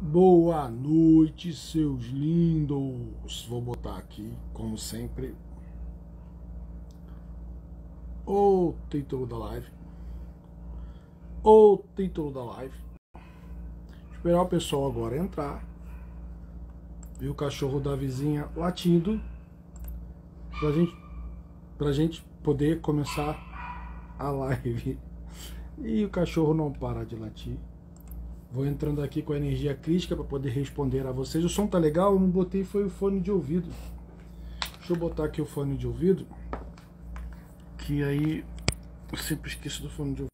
Boa noite, seus lindos. Vou botar aqui, como sempre, o título da live. O título da live. Esperar o pessoal agora entrar. E o cachorro da vizinha latindo. Pra gente poder começar a live. E o cachorro não para de latir. Vou entrando aqui com a energia crítica para poder responder a vocês. O som tá legal? Eu não botei, foi o fone de ouvido. Deixa eu botar aqui o fone de ouvido. Que aí eu sempre esqueço do fone de ouvido.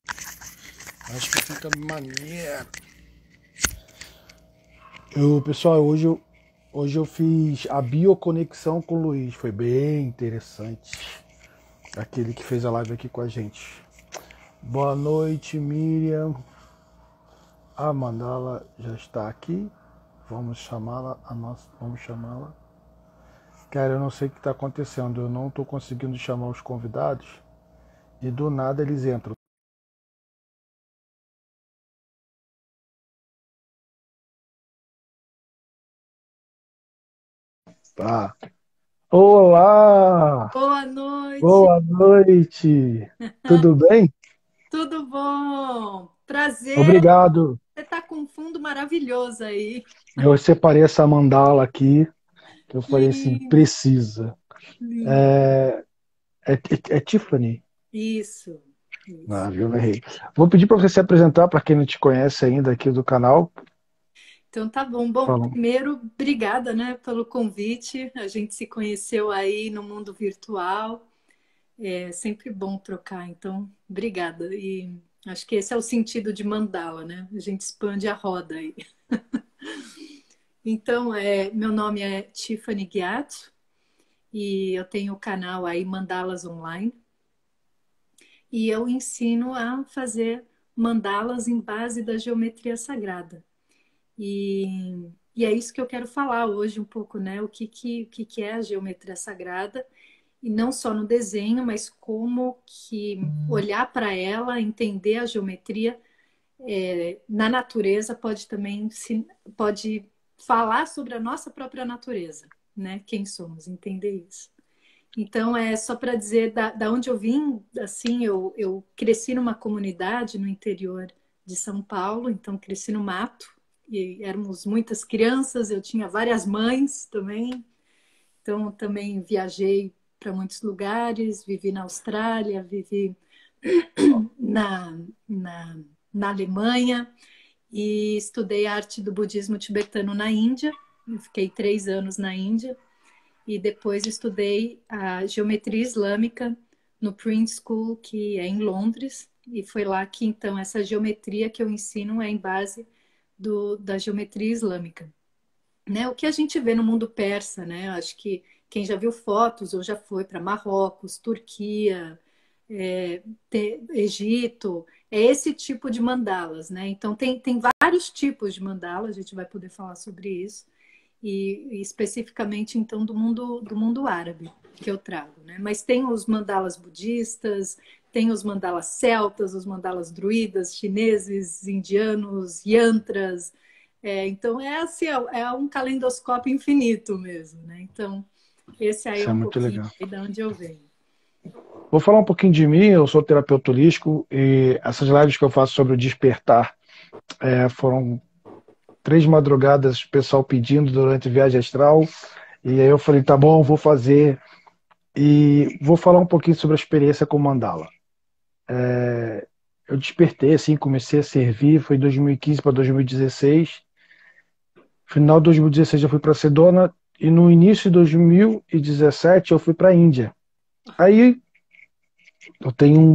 Acho que fica maneiro. Pessoal, hoje eu fiz a bioconexão com o Luiz. Foi bem interessante. Aquele que fez a live aqui com a gente. Boa noite, Miriam. A Mandala já está aqui. Vamos chamá-la. Vamos chamá-la. Cara, eu não sei o que está acontecendo. Eu não estou conseguindo chamar os convidados. E do nada eles entram. Tá. Olá! Boa noite, Boa noite! Tudo bem? tudo bom? Prazer, Obrigado. você tá com um fundo maravilhoso aí. Eu separei essa mandala aqui. Que eu falei assim, Lindo, precisa. lindo. É, é Tiffany? Isso, isso. Ah, viu, eu errei. Vou pedir para você se apresentar para quem não te conhece ainda aqui do canal. Então tá bom. Bom, Falam. primeiro, obrigada, né, pelo convite. A gente se conheceu aí no mundo virtual. É sempre bom trocar, então obrigada. E acho que esse é o sentido de mandala, né? A gente expande a roda aí. Então, meu nome é Tiffany Ghiato e eu tenho o canal aí Mandalas Online. E eu ensino a fazer mandalas em base da geometria sagrada. E é isso que eu quero falar hoje um pouco, né? O que é a geometria sagrada, e não só no desenho, mas como que olhar para ela, entender a geometria na natureza pode também pode falar sobre a nossa própria natureza, né? Quem somos, entender isso. Então, é só para dizer da onde eu vim, assim, eu cresci numa comunidade no interior de São Paulo, então cresci no mato, e éramos muitas crianças, eu tinha várias mães também, então também viajei para muitos lugares, vivi na Austrália, vivi na, na, na Alemanha e estudei a arte do budismo tibetano na Índia, eu fiquei 3 anos na Índia, e depois estudei a geometria islâmica no Prince School, que é em Londres, e foi lá que então essa geometria que eu ensino é em base da geometria islâmica, né? O que a gente vê no mundo persa, né? Acho que quem já viu fotos ou já foi para Marrocos, Turquia, Egito, é esse tipo de mandalas, né? Então tem vários tipos de mandalas, a gente vai poder falar sobre isso e especificamente então do mundo árabe que eu trago, né? Mas tem os mandalas budistas, tem os mandalas celtas, os mandalas druidas, chineses, indianos, yantras. Então é assim, é um calendoscópio infinito mesmo, né? Então esse aí é Isso é um muito pouquinho legal. aí de onde eu venho. Vou falar um pouquinho de mim. Eu sou terapeuta holístico e essas lives que eu faço sobre o despertar foram 3 madrugadas, o pessoal pedindo durante a viagem astral. E aí eu falei, tá bom, vou fazer. E vou falar um pouquinho sobre a experiência com mandala. Eu despertei, assim, comecei a servir, foi 2015 para 2016. Final de 2016 eu fui para Sedona e no início de 2017 eu fui para a Índia. Aí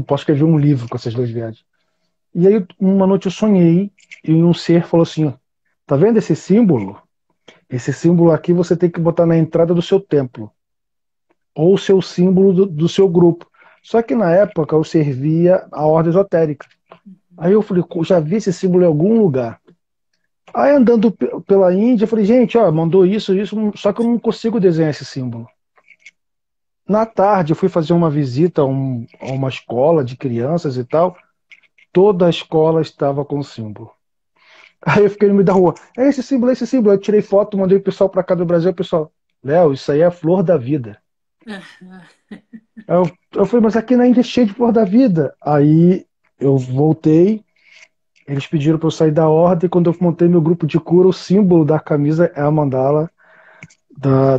posso escrever um livro com essas 2 viagens. E aí uma noite eu sonhei e um ser falou assim, ó, tá vendo esse símbolo? Esse símbolo aqui você tem que botar na entrada do seu templo ou o seu símbolo do seu grupo. Só que na época eu servia a ordem esotérica. Aí eu falei, já vi esse símbolo em algum lugar. Aí andando pela Índia, eu falei, gente, ó, mandou isso, só que eu não consigo desenhar esse símbolo. Na tarde, eu fui fazer uma visita a uma escola de crianças e tal. Toda a escola estava com o símbolo. Aí eu fiquei no meio da rua. É esse símbolo, é esse símbolo. Eu tirei foto, mandei o pessoal pra cá do Brasil. O pessoal, Léo, isso aí é a flor da vida. Aí eu falei, mas aqui na Índia é cheio de flor da vida. Aí eu voltei, eles pediram pra eu sair da ordem. Quando eu montei meu grupo de cura, o símbolo da camisa é a mandala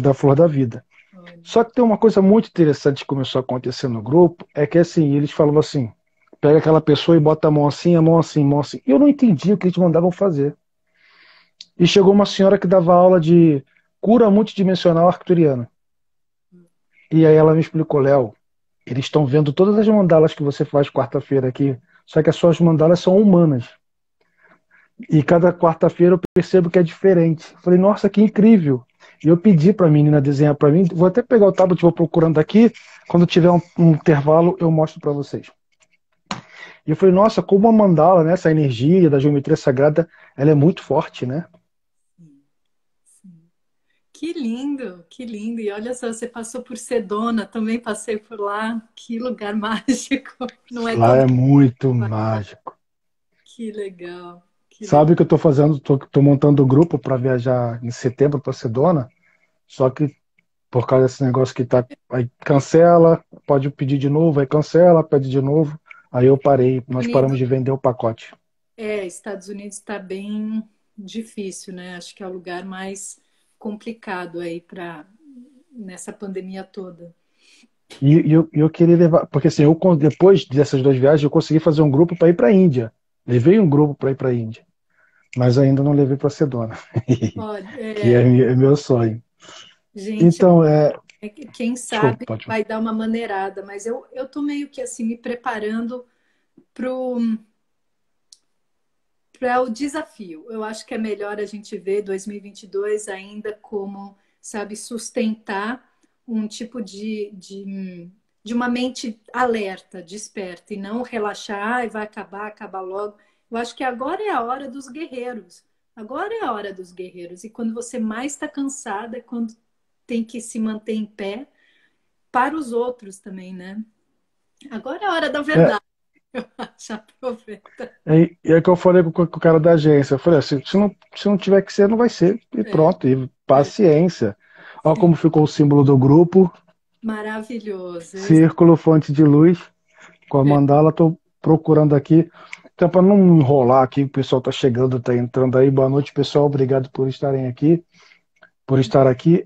da flor da vida. Olha. Só que tem uma coisa muito interessante que começou a acontecer no grupo, é que assim, eles falavam assim, pega aquela pessoa e bota a mão assim, a mão assim, a mão assim. Eu não entendi o que eles mandavam fazer. E chegou uma senhora que dava aula de cura multidimensional arcturiana. E aí ela me explicou, Léo, eles estão vendo todas as mandalas que você faz quarta-feira aqui, só que as suas mandalas são humanas. E cada quarta-feira eu percebo que é diferente. Falei, nossa, que incrível. E eu pedi para a menina desenhar para mim. Vou até pegar o tablet, vou procurando aqui. Quando tiver um intervalo, eu mostro para vocês. E eu falei, nossa, como a mandala, né, essa energia da geometria sagrada, ela é muito forte, né? Sim, sim. Que lindo, que lindo. E olha só, você passou por Sedona, também passei por lá. Que lugar mágico. Não é Lá todo é muito lugar. mágico. Que legal, que legal. Sabe que eu estou fazendo? Tô montando um grupo para viajar em setembro para Sedona. Só que por causa desse negócio que tá, aí cancela, pode pedir de novo, aí cancela, pede de novo. Aí eu parei, nós paramos Unidos, de vender o pacote. Estados Unidos está bem difícil, né? Acho que é o lugar mais complicado aí para nessa pandemia toda. E eu queria levar, porque assim, depois dessas duas viagens, eu consegui fazer um grupo para ir para a Índia. Levei um grupo para ir para a Índia, mas ainda não levei para Sedona, Olha, que é meu sonho. gente, Então, quem desculpa, sabe pode falar. vai dar uma maneirada, mas eu tô meio que assim me preparando para o desafio. Eu acho que é melhor a gente ver 2022 ainda como, sabe, sustentar um tipo de uma mente alerta, desperta, e não relaxar, ai, vai acabar, acabar logo. Eu acho que agora é a hora dos guerreiros. Agora é a hora dos guerreiros. E quando você mais está cansada, é quando tem que se manter em pé para os outros também, né? Agora é a hora da É, verdade. Já aproveita. e é que eu falei com o cara da agência, eu falei, assim, se não tiver que ser, não vai ser, e É, pronto, e é, paciência. Olha sim. como ficou o símbolo do grupo, Maravilhoso. círculo, fonte de luz, com a mandala, estou procurando aqui. Então, para não enrolar aqui, o pessoal está chegando, está entrando aí. Boa noite, pessoal. Obrigado por estarem aqui, por estar aqui.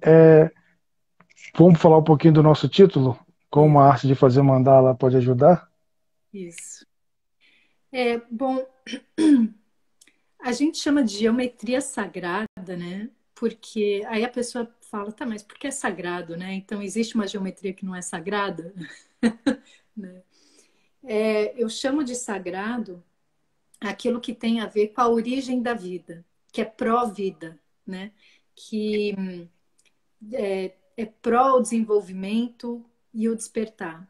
Vamos falar um pouquinho do nosso título? Como Isso, a arte de fazer mandala pode ajudar? isso. Bom, a gente chama de geometria sagrada, né? Porque aí a pessoa fala, tá, mas por que é sagrado, né? Então existe uma geometria que não é sagrada, né? Eu chamo de sagrado aquilo que tem a ver com a origem da vida, que é pró-vida, né? Que é pró o desenvolvimento e o despertar.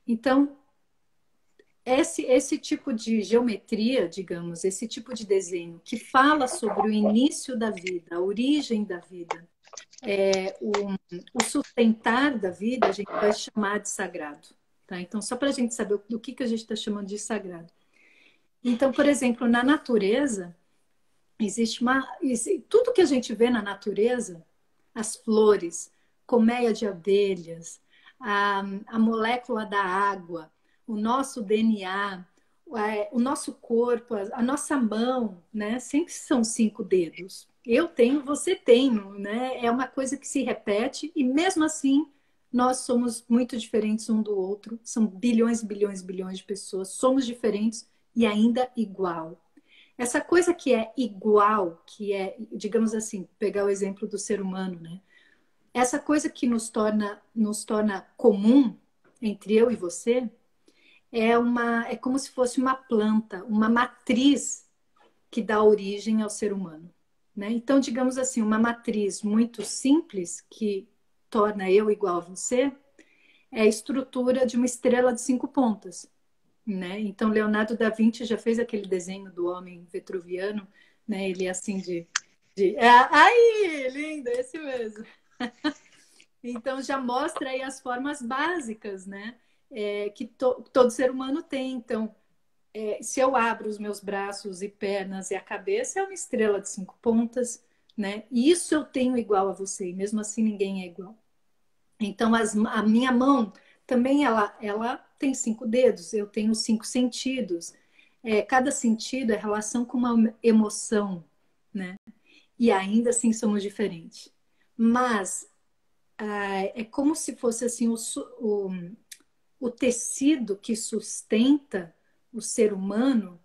Então, esse tipo de geometria, digamos, esse tipo de desenho que fala sobre o início da vida, a origem da vida, o sustentar da vida, a gente vai chamar de sagrado. Tá? Então, só para a gente saber do que a gente está chamando de sagrado. Então, por exemplo, na natureza, tudo que a gente vê na natureza, as flores, colmeia de abelhas, a molécula da água, o nosso DNA, o nosso corpo, a nossa mão, né? Sempre são 5 dedos. Eu tenho, você tem, né? É uma coisa que se repete e mesmo assim nós somos muito diferentes um do outro. São bilhões, bilhões, bilhões de pessoas. Somos diferentes e ainda igual. Essa coisa que é igual, que é, digamos assim, pegar o exemplo do ser humano, né? Essa coisa que nos torna comum entre eu e você é como se fosse uma planta, uma matriz que dá origem ao ser humano, né? Então, digamos assim, uma matriz muito simples que torna eu igual a você é a estrutura de uma estrela de 5 pontas, né? Então, Leonardo da Vinci já fez aquele desenho do homem vitruviano, né? Ele é assim ai, lindo, esse mesmo. Então, já mostra aí as formas básicas, né? Que todo ser humano tem. Então, se eu abro os meus braços e pernas e a cabeça, é uma estrela de 5 pontas, né? E isso eu tenho igual a você, e mesmo assim ninguém é igual. Então, a minha mão também ela tem 5 dedos, eu tenho 5 sentidos. Cada sentido é relação com uma emoção, né? E ainda assim somos diferentes. Mas é como se fosse assim o tecido que sustenta o ser humano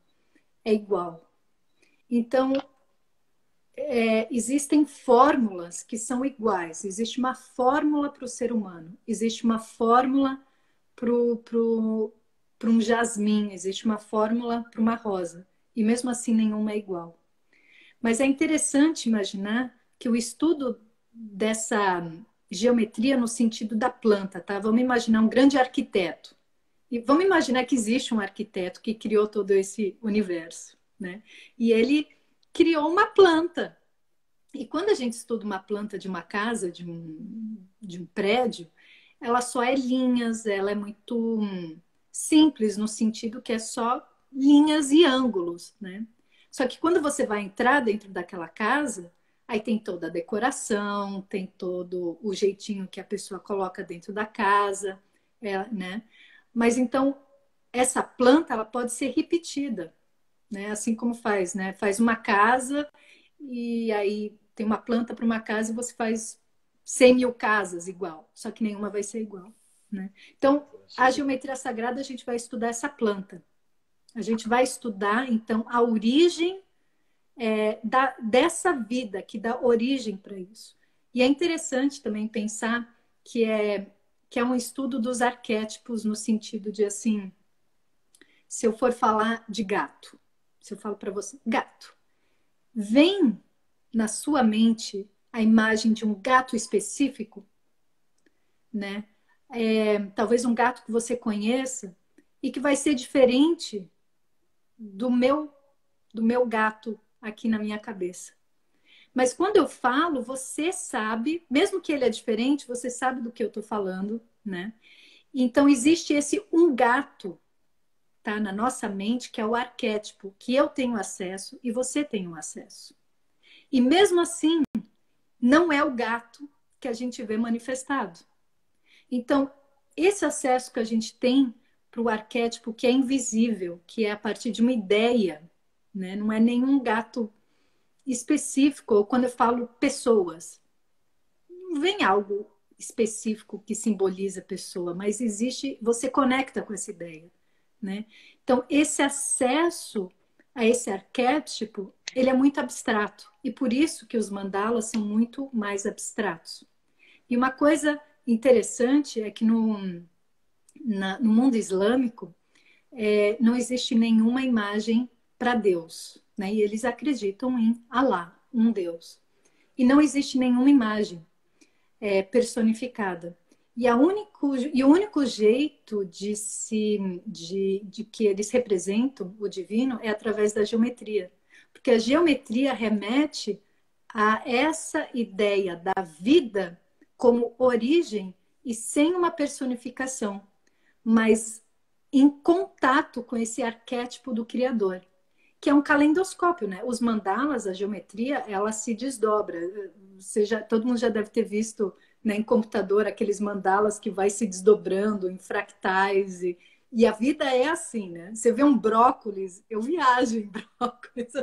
é igual. Então, existem fórmulas que são iguais. Existe uma fórmula para o ser humano, existe uma fórmula para um jasmim, existe uma fórmula para uma rosa. E mesmo assim, nenhuma é igual. Mas é interessante imaginar que o estudo dessa geometria no sentido da planta, tá? Vamos imaginar um grande arquiteto. E vamos imaginar que existe um arquiteto que criou todo esse universo, né? E ele criou uma planta. E quando a gente estuda uma planta de uma casa, de um prédio, ela só é linhas, ela é muito simples no sentido que é só linhas e ângulos, né? Só que quando você vai entrar dentro daquela casa, aí tem toda a decoração, tem todo o jeitinho que a pessoa coloca dentro da casa, né? Mas então essa planta ela pode ser repetida, né? Assim como faz, né? Faz uma casa e aí tem uma planta para uma casa e você faz 100 mil casas igual, só que nenhuma vai ser igual, né? Então, a geometria sagrada a gente vai estudar essa planta. A gente vai estudar, então, a origem dessa vida que dá origem para isso. E é interessante também pensar que é um estudo dos arquétipos no sentido de assim, se eu for falar de gato, se eu falo para você, gato, vem na sua mente a imagem de um gato específico, né? Talvez um gato que você conheça e que vai ser diferente do meu gato aqui na minha cabeça. Mas quando eu falo, você sabe, mesmo que ele é diferente, você sabe do que eu estou falando, né? Então existe esse um gato, tá, na nossa mente, que é o arquétipo, que eu tenho acesso e você tem um acesso. E mesmo assim, não é o gato que a gente vê manifestado. Então, esse acesso que a gente tem para o arquétipo que é invisível, que é a partir de uma ideia, né? Não é nenhum gato específico, ou quando eu falo pessoas, não vem algo específico que simboliza a pessoa, mas existe, você conecta com essa ideia, né? Então, esse acesso a esse arquétipo, ele é muito abstrato, e por isso que os mandalas são muito mais abstratos. E uma coisa interessante é que no mundo islâmico não existe nenhuma imagem para Deus, né? E eles acreditam em Alá, um Deus. E não existe nenhuma imagem personificada. E o único jeito de que eles representam o divino é através da geometria. Porque a geometria remete a essa ideia da vida como origem e sem uma personificação, mas em contato com esse arquétipo do Criador, que é um calendoscópio, né? Os mandalas, a geometria, ela se desdobra. Todo mundo já deve ter visto, né, em computador aqueles mandalas que vai se desdobrando em fractais e a vida é assim, né? Você vê um brócolis, eu viajo em brócolis.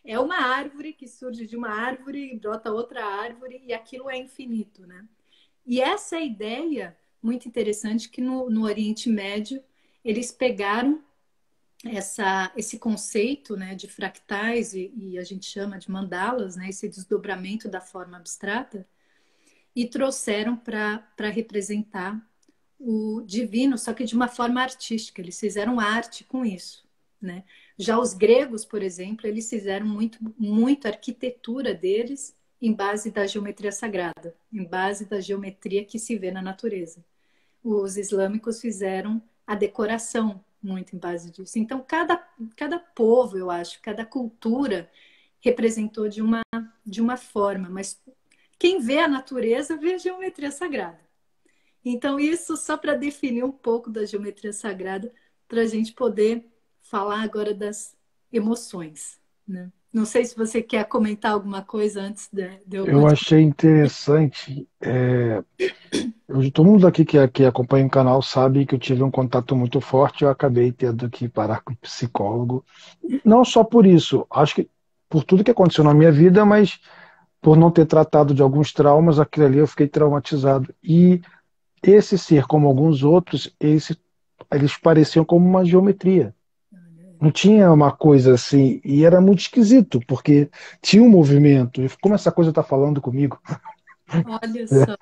É uma árvore que surge de uma árvore e brota outra árvore e aquilo é infinito, né? E essa é a ideia muito interessante que no Oriente Médio eles pegaram esse conceito, né, de fractais e a gente chama de mandalas, né, esse desdobramento da forma abstrata, e trouxeram para representar o divino, só que de uma forma artística. Eles fizeram arte com isso, né? Já os gregos, por exemplo, eles fizeram muito arquitetura deles em base da geometria sagrada, em base da geometria que se vê na natureza. Os islâmicos fizeram a decoração muito em base disso. Então, cada povo, eu acho, cada cultura representou de uma forma, mas quem vê a natureza vê a geometria sagrada. Então, isso só para definir um pouco da geometria sagrada, para a gente poder falar agora das emoções, né? Não sei se você quer comentar alguma coisa antes de eu Eu continuar. achei interessante. Todo mundo aqui que acompanha o canal sabe que eu tive um contato muito forte. Eu acabei tendo que parar com o psicólogo. Não só por isso, acho que por tudo que aconteceu na minha vida, mas por não ter tratado de alguns traumas, aquilo ali eu fiquei traumatizado. E esse ser, como alguns outros, eles pareciam como uma geometria. Não tinha uma coisa assim, e era muito esquisito, porque tinha um movimento, e como essa coisa está falando comigo. Olha só,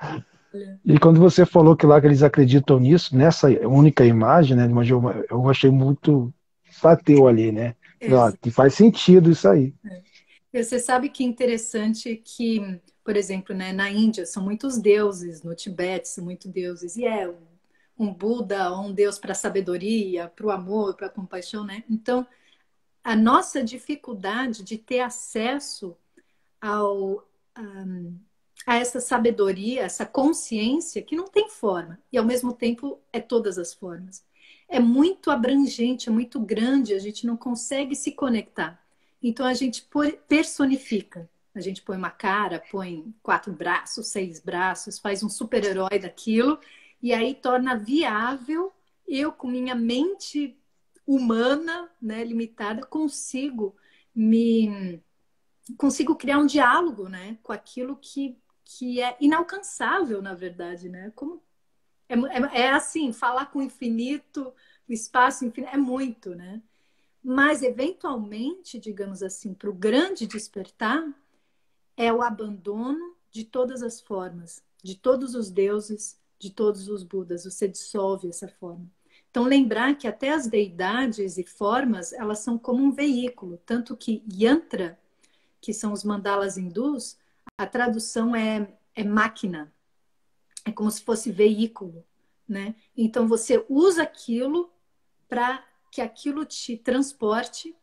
olha. E quando você falou que lá que eles acreditam nisso, nessa única imagem, né, eu achei muito, bateu ali, né? Falei, Ex- que faz sentido isso aí. Você sabe que interessante que, por exemplo, né, na Índia são muitos deuses, no Tibete são muitos deuses, e é um Buda, um deus para a sabedoria, para o amor, para a compaixão, né? Então, a nossa dificuldade de ter acesso ao, a essa sabedoria, essa consciência que não tem forma e ao mesmo tempo é todas as formas. É muito abrangente, é muito grande, a gente não consegue se conectar. Então a gente personifica. A gente põe uma cara, põe 4 braços, 6 braços, faz um super-herói daquilo e aí torna viável eu com minha mente humana, né, limitada, me consigo criar um diálogo, né, com aquilo que é inalcançável, na verdade, né? Como é assim, falar com o infinito, o espaço infinito, é muito, né? Mas, eventualmente, digamos assim, para o grande despertar, é o abandono de todas as formas, de todos os deuses, de todos os Budas. Você dissolve essa forma. Então, lembrar que até as deidades e formas, elas são como um veículo. Tanto que yantra, que são os mandalas hindus, a tradução é máquina, é como se fosse veículo, né? Então você usa aquilo para que aquilo te transporte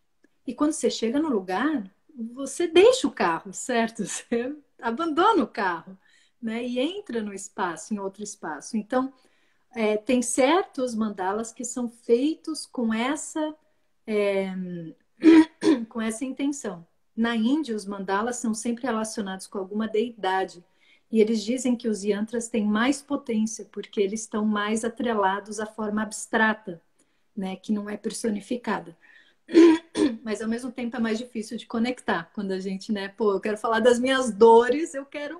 e quando você chega no lugar, você deixa o carro, certo? Você abandona o carro, né? E entra no espaço, em outro espaço. Então, tem certos mandalas que são feitos é, com essa intenção. Na Índia, os mandalas são sempre relacionados com alguma deidade. E eles dizem que os yantras têm mais potência, porque eles estão mais atrelados à forma abstrata, né, que não é personificada. Mas ao mesmo tempo é mais difícil de conectar. Quando a gente, né, pô, eu quero falar das minhas dores, eu quero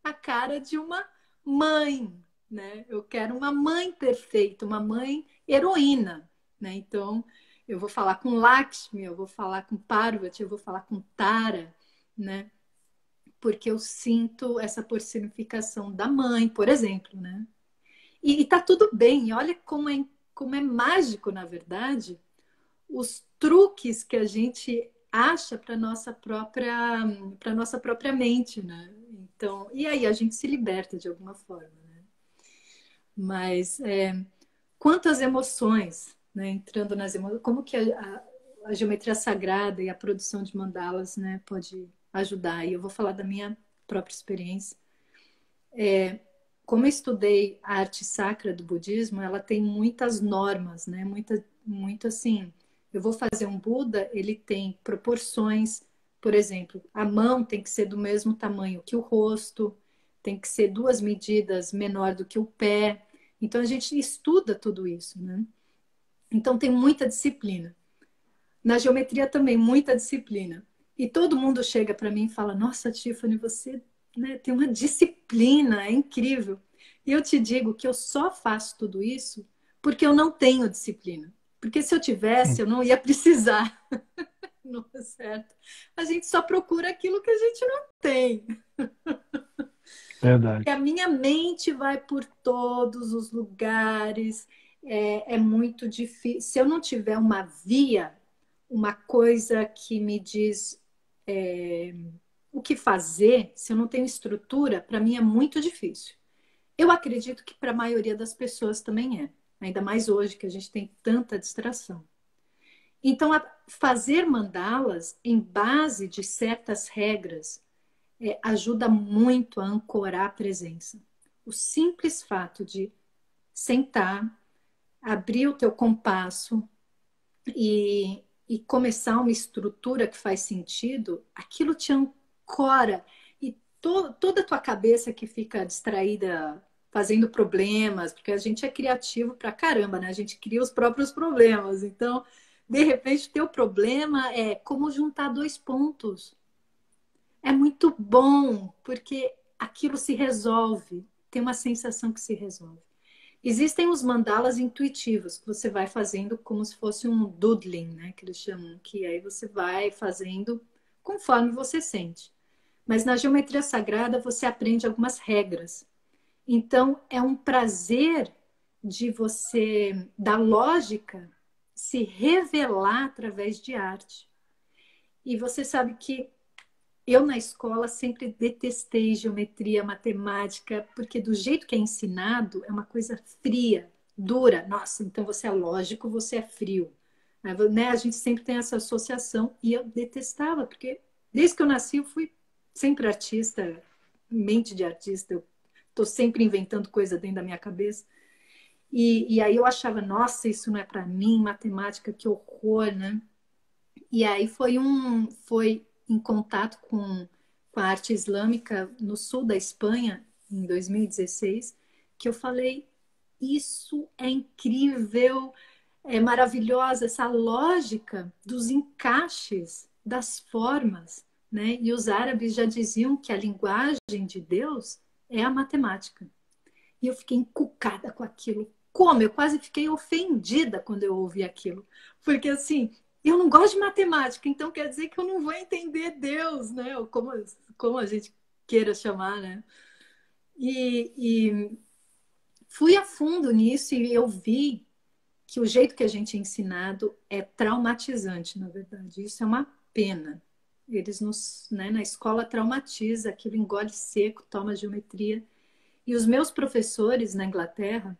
a cara de uma mãe, né? Eu quero uma mãe perfeita, uma mãe heroína, né? Então, eu vou falar com Lakshmi, eu vou falar com Parvati, eu vou falar com Tara, né? Porque eu sinto essa personificação da mãe, por exemplo, né? E tá tudo bem. Olha como é mágico, na verdade, os truques que a gente acha para nossa própria mente, né? Então, e aí a gente se liberta de alguma forma, né? Mas quantas emoções, né? Entrando nas emoções, como que a geometria sagrada e a produção de mandalas, né, pode ajudar? E eu vou falar da minha própria experiência. Como eu estudei a arte sacra do budismo, ela tem muitas normas, né? Muito assim. Eu vou fazer um Buda, ele tem proporções, por exemplo, a mão tem que ser do mesmo tamanho que o rosto, tem que ser 2 medidas menor do que o pé. Então a gente estuda tudo isso, né? Então tem muita disciplina. Na geometria também, muita disciplina. E todo mundo chega para mim e fala: Nossa, Tiffany, você, né, tem uma disciplina, é incrível. E eu te digo que eu só faço tudo isso porque eu não tenho disciplina. Porque se eu tivesse, eu não ia precisar. Não é certo? A gente só procura aquilo que a gente não tem. Verdade. E a minha mente vai por todos os lugares. É muito difícil. Se eu não tiver uma via, uma coisa que me diz o que fazer, se eu não tenho estrutura, para mim é muito difícil. Eu acredito que para a maioria das pessoas também é, ainda mais hoje que a gente tem tanta distração. Então, fazer mandalas em base de certas regras ajuda muito a ancorar a presença. O simples fato de sentar, abrir o teu compasso, e começar uma estrutura que faz sentido, aquilo te ancora. E toda a tua cabeça que fica distraída fazendo problemas, porque a gente é criativo pra caramba, né? A gente cria os próprios problemas. Então, de repente, teu problema é como juntar dois pontos. É muito bom, porque aquilo se resolve. Tem uma sensação que se resolve. Existem os mandalas intuitivos, que você vai fazendo como se fosse um doodling, né? Que eles chamam, que aí você vai fazendo conforme você sente. Mas na geometria sagrada você aprende algumas regras. Então é um prazer de você, da lógica, se revelar através de arte. E você sabe que eu, na escola, sempre detestei geometria, matemática, porque do jeito que é ensinado, é uma coisa fria, dura. Nossa, então você é lógico, você é frio. Né? A gente sempre tem essa associação e eu detestava, porque desde que eu nasci eu fui sempre artista, mente de artista. Eu estou sempre inventando coisa dentro da minha cabeça. E aí eu achava, nossa, isso não é para mim, matemática, que horror, né? E aí foi em contato com a arte islâmica no sul da Espanha, em 2016, que eu falei, isso é incrível, é maravilhosa essa lógica dos encaixes, das formas, né? E os árabes já diziam que a linguagem de Deus é a matemática. E eu fiquei encucada com aquilo. Como? Eu quase fiquei ofendida quando eu ouvi aquilo. Porque assim, eu não gosto de matemática, então quer dizer que eu não vou entender Deus, né? Ou como a gente queira chamar, né? E fui a fundo nisso e eu vi que o jeito que a gente é ensinado é traumatizante, na verdade. Isso é uma pena. Eles nos, né, na escola traumatiza, aquilo engole seco, toma geometria. E os meus professores na Inglaterra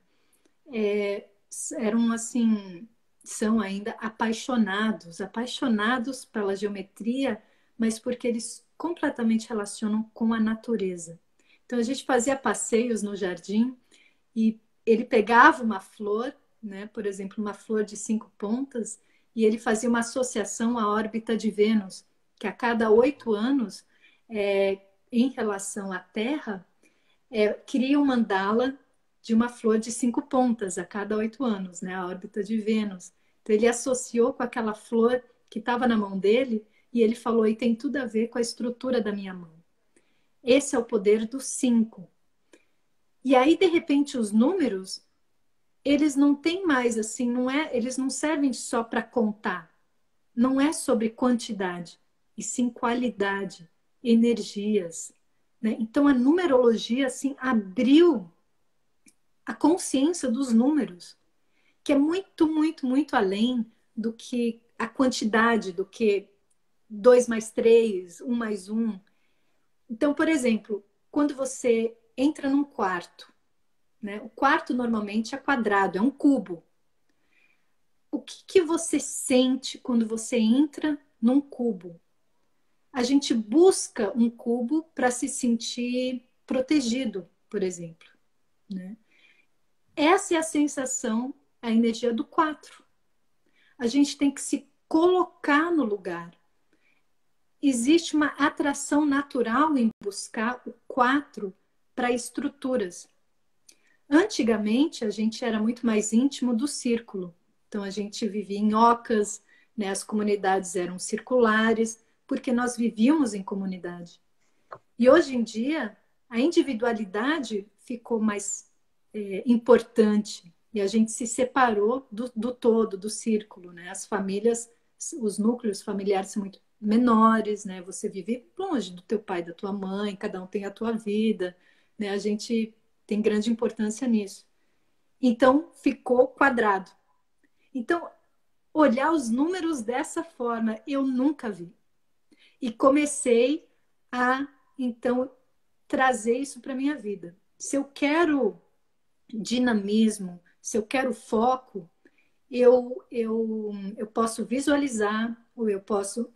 é, eram assim, são ainda apaixonados, apaixonados pela geometria, mas porque eles completamente relacionam com a natureza. Então a gente fazia passeios no jardim e ele pegava uma flor, né, por exemplo, uma flor de 5 pontas, e ele fazia uma associação à órbita de Vênus, que a cada 8 anos, em relação à Terra, cria um mandala de uma flor de 5 pontas a cada 8 anos, né? A órbita de Vênus. Então ele associou com aquela flor que estava na mão dele e ele falou: e tem tudo a ver com a estrutura da minha mão. Esse é o poder do 5. E aí, de repente, os números, eles não têm mais assim, não é, eles não servem só para contar. Não é sobre quantidade, e sim qualidade, energias, né? Então a numerologia assim abriu a consciência dos números, que é muito, muito, muito além do que a quantidade, do que 2 mais 3, 1 mais 1. Então, por exemplo, quando você entra num quarto, né? O quarto normalmente é quadrado, é um cubo. O que você sente quando você entra num cubo? A gente busca um cubo para se sentir protegido, por exemplo, né? Essa é a sensação, a energia do 4. A gente tem que se colocar no lugar. Existe uma atração natural em buscar o 4 para estruturas. Antigamente, a gente era muito mais íntimo do círculo. Então, a gente vivia em ocas, né? As comunidades eram circulares, porque nós vivíamos em comunidade. E hoje em dia, a individualidade ficou mais importante e a gente se separou do todo, do círculo, né? As famílias, os núcleos familiares são muito menores, né? Você vive longe do teu pai, da tua mãe, cada um tem a tua vida, né? A gente tem grande importância nisso. Então, ficou quadrado. Então, olhar os números dessa forma, eu nunca vi. E comecei a, então, trazer isso para minha vida. Se eu quero dinamismo, se eu quero foco, eu posso visualizar, ou eu posso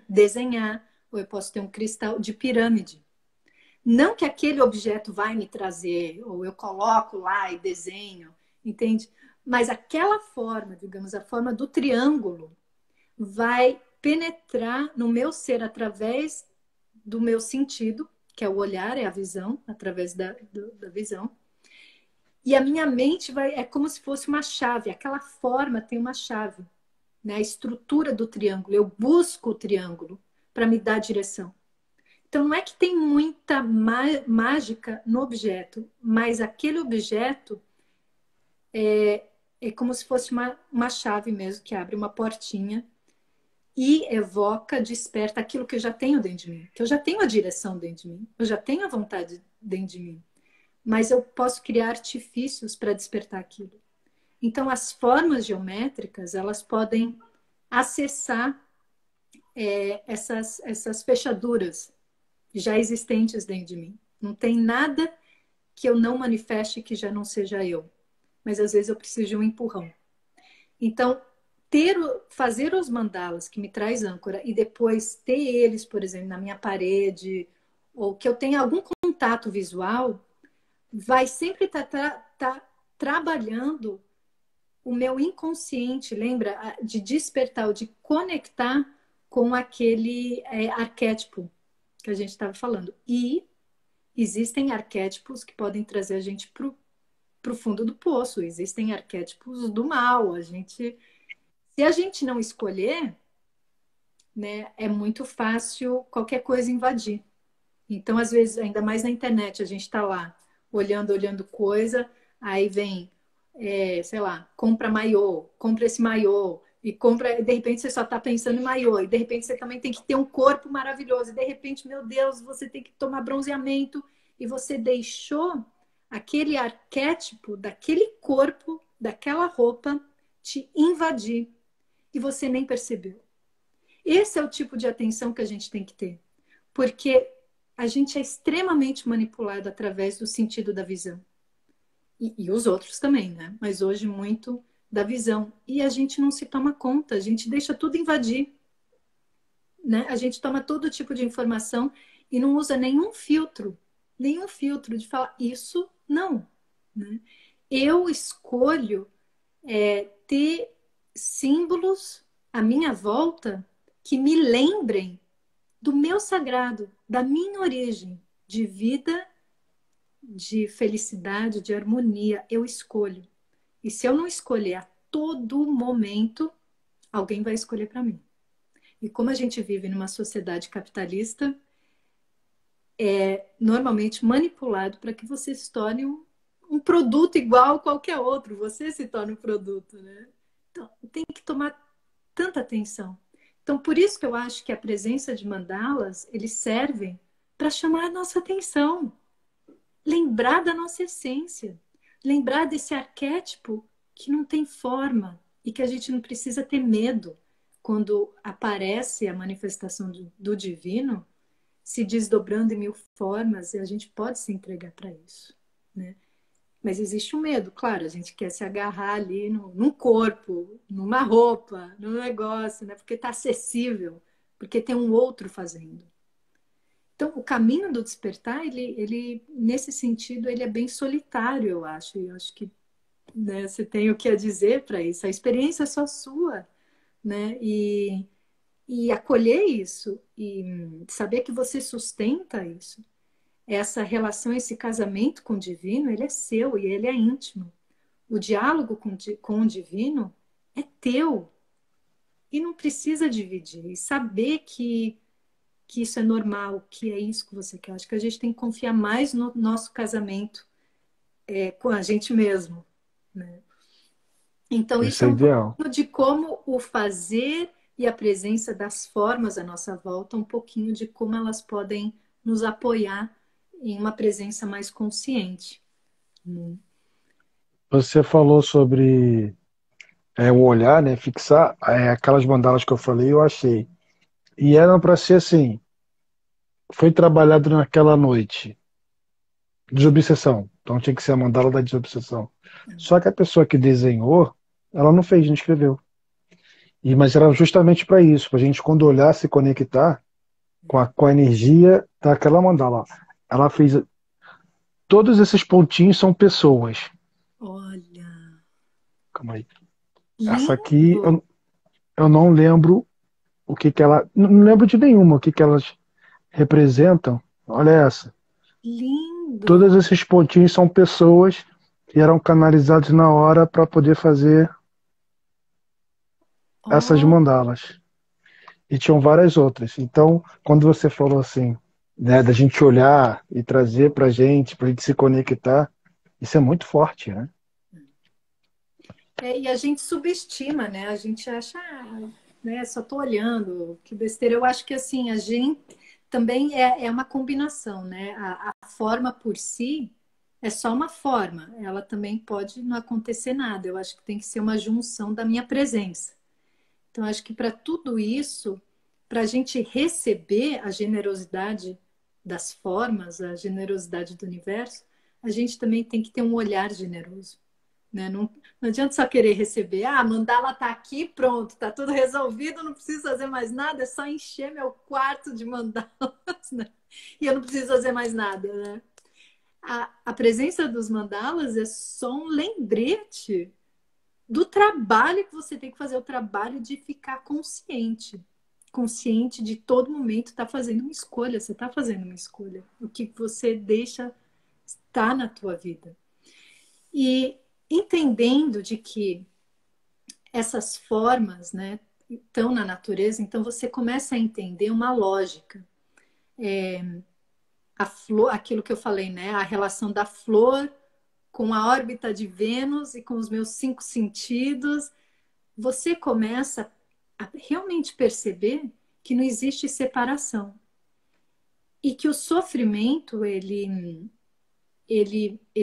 desenhar, ou eu posso ter um cristal de pirâmide. Não que aquele objeto vai me trazer, ou eu coloco lá e desenho, entende? Mas aquela forma, digamos, a forma do triângulo, vai penetrar no meu ser através do meu sentido, que é o olhar, é a visão, através da visão. E a minha mente é como se fosse uma chave. Aquela forma tem uma chave, né? A estrutura do triângulo. Eu busco o triângulo para me dar direção. Então, não é que tem muita mágica no objeto, mas aquele objeto é como se fosse uma chave mesmo, que abre uma portinha e evoca, desperta aquilo que eu já tenho dentro de mim. Que eu já tenho a direção dentro de mim, eu já tenho a vontade dentro de mim. Mas eu posso criar artifícios para despertar aquilo. Então, as formas geométricas, elas podem acessar essas fechaduras já existentes dentro de mim. Não tem nada que eu não manifeste que já não seja eu. Mas, às vezes, eu preciso de um empurrão. Então, fazer os mandalas que me traz âncora e depois ter eles, por exemplo, na minha parede, ou que eu tenha algum contato visual, vai sempre estar trabalhando o meu inconsciente, lembra? De despertar, de conectar com aquele arquétipo que a gente estava falando. E existem arquétipos que podem trazer a gente para o fundo do poço. Existem arquétipos do mal. Se a gente não escolher, né, é muito fácil qualquer coisa invadir. Então, às vezes, ainda mais na internet, a gente está lá olhando coisa, aí vem, sei lá, compra maiô, compra esse maiô, e compra, de repente você só está pensando em maiô, e de repente você também tem que ter um corpo maravilhoso, e de repente, meu Deus, você tem que tomar bronzeamento, e você deixou aquele arquétipo daquele corpo, daquela roupa, te invadir, e você nem percebeu. Esse é o tipo de atenção que a gente tem que ter, porque a gente é extremamente manipulado através do sentido da visão. E os outros também, né? Mas hoje muito da visão. E a gente não se toma conta, a gente deixa tudo invadir. Né? A gente toma todo tipo de informação e não usa nenhum filtro de falar isso não. Né? Eu escolho ter símbolos à minha volta que me lembrem do meu sagrado, da minha origem de vida, de felicidade, de harmonia. Eu escolho. E se eu não escolher a todo momento, alguém vai escolher para mim. E como a gente vive numa sociedade capitalista, é normalmente manipulado para que você se torne um produto igual a qualquer outro. Você se torna um produto, né? Então, tem que tomar tanta atenção. Então, por isso que eu acho que a presença de mandalas, eles servem para chamar a nossa atenção, lembrar da nossa essência, lembrar desse arquétipo que não tem forma e que a gente não precisa ter medo quando aparece a manifestação do divino se desdobrando em mil formas e a gente pode se entregar para isso, né? Mas existe um medo, claro, a gente quer se agarrar ali num corpo, numa roupa, num negócio, né? Porque está acessível, porque tem um outro fazendo. Então, o caminho do despertar, ele nesse sentido, ele é bem solitário, eu acho. E eu acho que, né, você tem o que a dizer para isso. A experiência é só sua, né? E acolher isso e saber que você sustenta isso. Essa relação, esse casamento com o divino, ele é seu e ele é íntimo. O diálogo com o divino é teu e não precisa dividir. E saber que isso é normal, que é isso que você quer. Acho que a gente tem que confiar mais no nosso casamento com a gente mesmo, né? Então, isso Isso é é um ideal. pouquinho de como o fazer e a presença das formas à nossa volta, um pouquinho de como elas podem nos apoiar em uma presença mais consciente. Você falou sobre o olhar, né? Fixar aquelas mandalas que eu falei, eu achei. E eram para ser assim, foi trabalhado naquela noite. Desobsessão. Então tinha que ser a mandala da desobsessão. Só que a pessoa que desenhou, ela não fez, não escreveu. Mas era justamente para isso, para a gente quando olhar se conectar com a energia daquela mandala. Ela fez. Todos esses pontinhos são pessoas. Olha, Calma aí. Essa aqui Lindo, eu não lembro o que que ela. Não lembro de nenhuma, o que que elas representam. Olha essa. Todos lindo. esses pontinhos são pessoas que eram canalizadas na hora para poder fazer essas Oh, mandalas. E tinham várias outras. Então, quando você falou assim, né, da gente olhar e trazer para gente se conectar, isso é muito forte, né? e a gente subestima, né? A gente acha, né? Só tô olhando, que besteira. Eu acho que assim, a gente também é uma combinação, né? A forma por si é só uma forma. Ela também pode não acontecer nada. Eu acho que tem que ser uma junção da minha presença. Então, acho que para tudo isso, para a gente receber a generosidade das formas, a generosidade do universo, a gente também tem que ter um olhar generoso. Né? Não adianta só querer receber. Ah, mandala tá aqui, pronto, tá tudo resolvido, não preciso fazer mais nada, é só encher meu quarto de mandalas, né? E eu não preciso fazer mais nada, né? A presença dos mandalas é só um lembrete do trabalho que você tem que fazer, o trabalho de ficar consciente. Consciente de todo momento estar fazendo uma escolha, você está fazendo uma escolha. O que você deixa estar na tua vida. E entendendo de que essas formas, né, estão na natureza, então você começa a entender uma lógica. A flor, aquilo que eu falei, né, a relação da flor com a órbita de Vênus e com os meus cinco sentidos, você começa a realmente perceber que não existe separação e que o sofrimento ele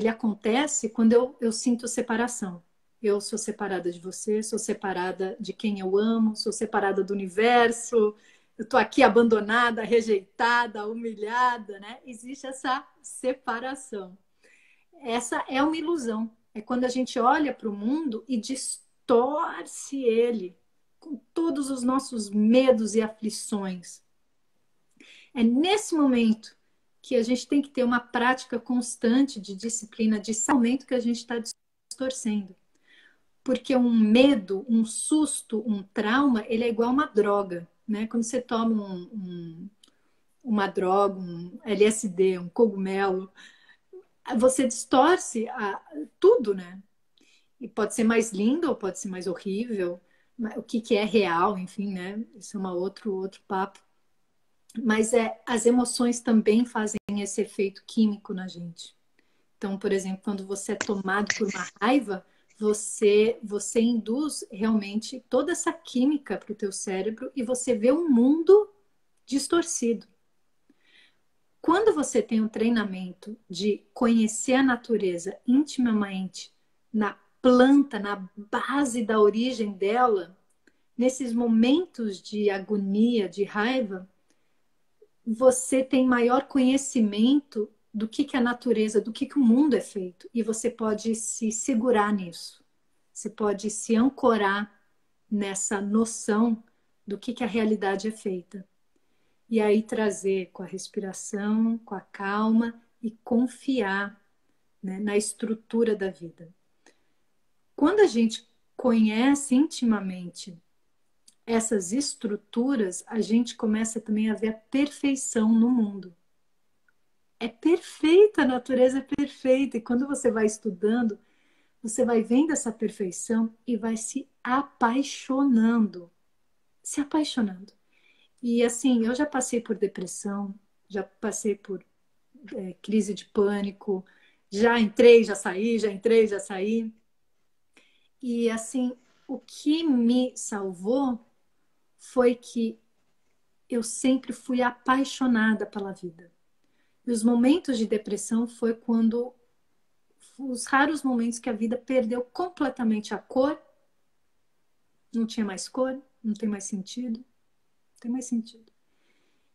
acontece quando eu sinto separação. Eu sou separada de você, sou separada de quem eu amo, sou separada do universo, eu estou aqui abandonada, rejeitada, humilhada, né? Existe essa separação. Essa é uma ilusão. É quando a gente olha para o mundo e distorce ele com todos os nossos medos e aflições. É nesse momento que a gente tem que ter uma prática constante de disciplina, de momento que a gente está distorcendo. Porque um medo, um susto, um trauma, ele é igual a uma droga. Né? Quando você toma uma droga, um LSD, um cogumelo, você distorce tudo, né? E pode ser mais lindo ou pode ser mais horrível. O que é real, enfim, né? Isso é outro papo. Mas as emoções também fazem esse efeito químico na gente. Então, por exemplo, quando você é tomado por uma raiva, você induz realmente toda essa química para o teu cérebro e você vê um mundo distorcido. Quando você tem um treinamento de conhecer a natureza intimamente, na planta, na base da origem dela, nesses momentos de agonia, de raiva, você tem maior conhecimento do que a natureza, do que o mundo é feito. E você pode se segurar nisso. Você pode se ancorar nessa noção do que a realidade é feita. E aí trazer com a respiração, com a calma e confiar, né, na estrutura da vida. Quando a gente conhece intimamente essas estruturas, a gente começa também a ver a perfeição no mundo. É perfeita, a natureza é perfeita. E quando você vai estudando, você vai vendo essa perfeição e vai se apaixonando. Se apaixonando. E assim, eu já passei por depressão, já passei por crise de pânico, já entrei, já saí, já entrei, já saí. E assim, o que me salvou foi que eu sempre fui apaixonada pela vida. E os momentos de depressão foi quando os raros momentos que a vida perdeu completamente a cor, não tinha mais cor, não tem mais sentido, não tem mais sentido.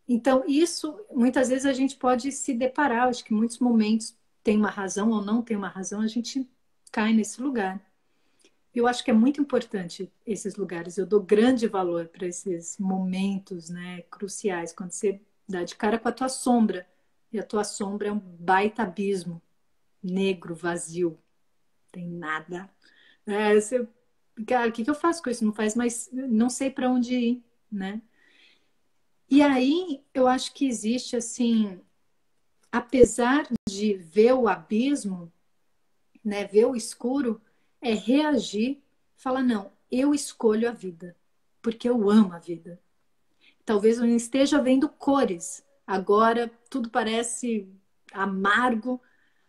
Então, isso, muitas vezes a gente pode se deparar, acho que muitos momentos tem uma razão ou não tem uma razão, a gente cai nesse lugar. Eu acho que é muito importante esses lugares, eu dou grande valor para esses momentos, né, cruciais, quando você dá de cara com a tua sombra, e a tua sombra é um baita abismo, negro, vazio, tem nada. Você Cara, o que que eu faço com isso? Não faz mais, não sei para onde ir, né? E aí eu acho que existe assim, apesar de ver o abismo, né, ver o escuro, é reagir, falar não, eu escolho a vida, porque eu amo a vida. Talvez eu não esteja vendo cores. Agora tudo parece amargo,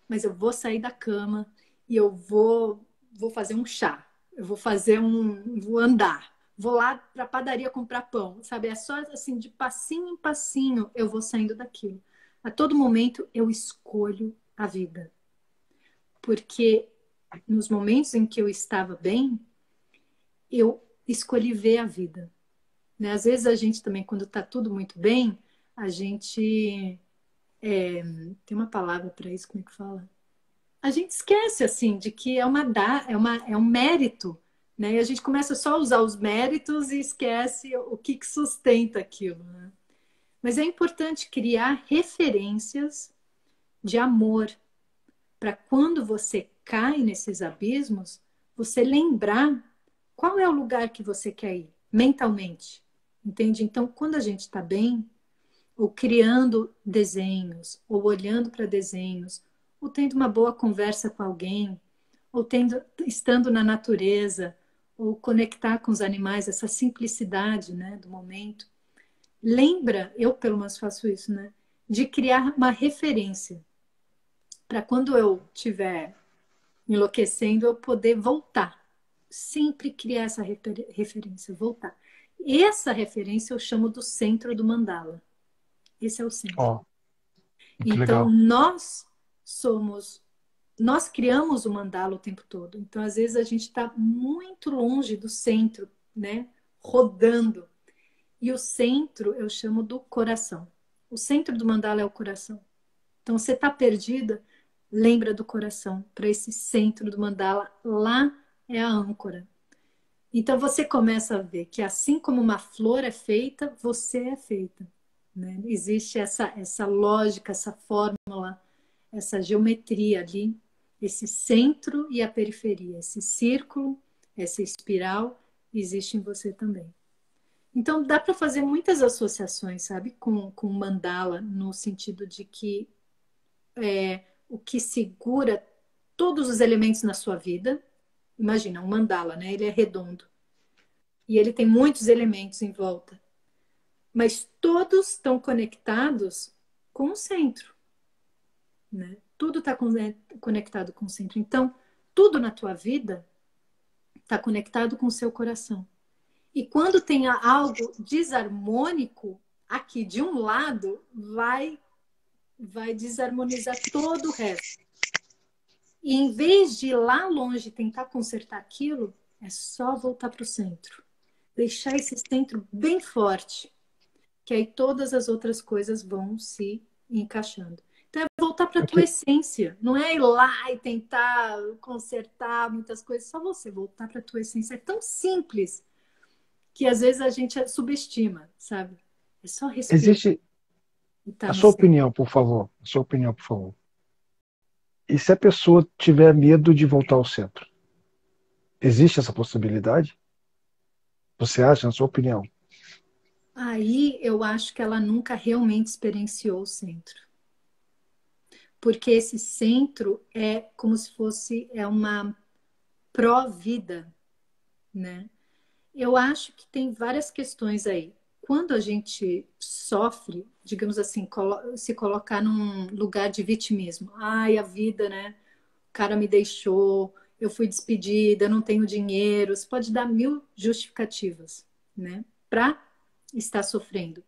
mas eu vou sair da cama e eu vou fazer um chá. Eu vou andar. Vou lá para a padaria comprar pão, sabe? É só assim, de passinho em passinho, eu vou saindo daquilo. A todo momento eu escolho a vida. Porque nos momentos em que eu estava bem, eu escolhi ver a vida, né? Às vezes a gente também, quando está tudo muito bem, a gente tem uma palavra para isso, como é que fala? A gente esquece assim de que é um mérito, né? E a gente começa só a usar os méritos e esquece o que, que sustenta aquilo, né? Mas é importante criar referências de amor para quando você cai nesses abismos, você lembrar qual é o lugar que você quer ir mentalmente, entende? Então, quando a gente está bem, ou criando desenhos, ou olhando para desenhos, ou tendo uma boa conversa com alguém, ou estando na natureza, ou conectar com os animais, essa simplicidade, né, do momento. Lembra, eu pelo menos faço isso, né, de criar uma referência para quando eu estiver enlouquecendo, eu poder voltar. Sempre criar essa referência, voltar. Essa referência eu chamo do centro do mandala. Esse é o centro. Ó, muito Então, legal. nós criamos o mandala o tempo todo. Então, às vezes, a gente está muito longe do centro, né? Rodando. E o centro eu chamo do coração. O centro do mandala é o coração. Então, você está perdida, lembra do coração, para esse centro do mandala. Lá é a âncora. Então, você começa a ver que, assim como uma flor é feita, você é feita. Né? Existe essa lógica, essa fórmula, essa geometria ali, esse centro e a periferia, esse círculo, essa espiral, existe em você também. Então, dá para fazer muitas associações, sabe, com mandala, no sentido de que o que segura todos os elementos na sua vida. Imagina, um mandala, né? Ele é redondo e ele tem muitos elementos em volta, mas todos estão conectados com o centro, né? Tudo está conectado com o centro. Então, tudo na tua vida está conectado com o seu coração. E quando tem algo desarmônico aqui de um lado, vai desarmonizar todo o resto. E em vez de ir lá longe tentar consertar aquilo, é só voltar para o centro. Deixar esse centro bem forte, que aí todas as outras coisas vão se encaixando. Então é voltar para a tua Aqui, essência, não é ir lá e tentar consertar muitas coisas, só você voltar para a tua essência. É tão simples que às vezes a gente subestima, sabe? É só respirar existe e estar a no sua centro. opinião, por favor. A sua opinião, por favor. E se a pessoa tiver medo de voltar ao centro? Existe essa possibilidade? Você acha, na sua opinião? Aí eu acho que ela nunca realmente experienciou o centro. Porque esse centro é como se fosse uma pró-vida, né? Eu acho que tem várias questões aí. Quando a gente sofre, digamos assim, se colocar num lugar de vitimismo. Ai, a vida, né? O cara me deixou, eu fui despedida, eu não tenho dinheiro. Você pode dar mil justificativas, né? Para estar sofrendo.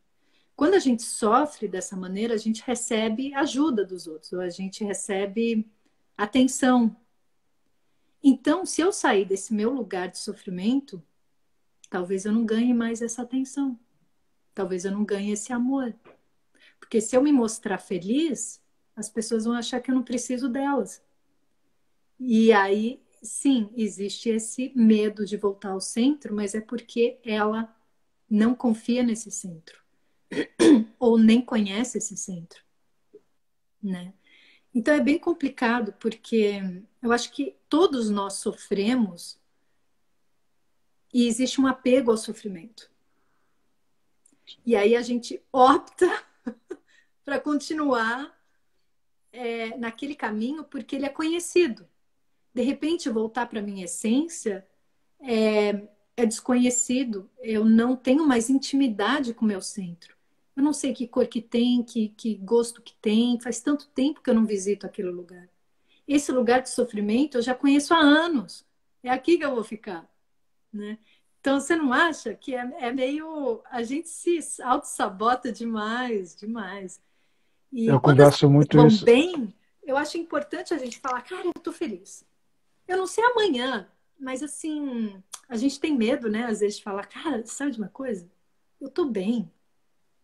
Quando a gente sofre dessa maneira, a gente recebe ajuda dos outros, ou a gente recebe atenção. Então, se eu sair desse meu lugar de sofrimento, talvez eu não ganhe mais essa atenção. Talvez eu não ganhe esse amor. Porque se eu me mostrar feliz, as pessoas vão achar que eu não preciso delas. E aí, sim, existe esse medo de voltar ao centro, mas é porque ela não confia nesse centro, ou nem conhece esse centro, né? Então é bem complicado, porque eu acho que todos nós sofremos E existe um apego ao sofrimento. E aí a gente opta para continuar naquele caminho porque ele é conhecido. De repente, voltar para a minha essência é desconhecido. Eu não tenho mais intimidade com o meu centro. Eu não sei que cor que tem, que gosto que tem. Faz tanto tempo que eu não visito aquele lugar. Esse lugar de sofrimento eu já conheço há anos. É aqui que eu vou ficar, né? Então, você não acha que é meio... A gente se auto-sabota demais, demais. E Eu quando as converso coisas muito vão isso. bem, eu acho importante a gente falar, cara, eu tô feliz. Eu não sei amanhã, mas assim, a gente tem medo, né? Às vezes de falar, cara, sabe de uma coisa? Eu tô bem.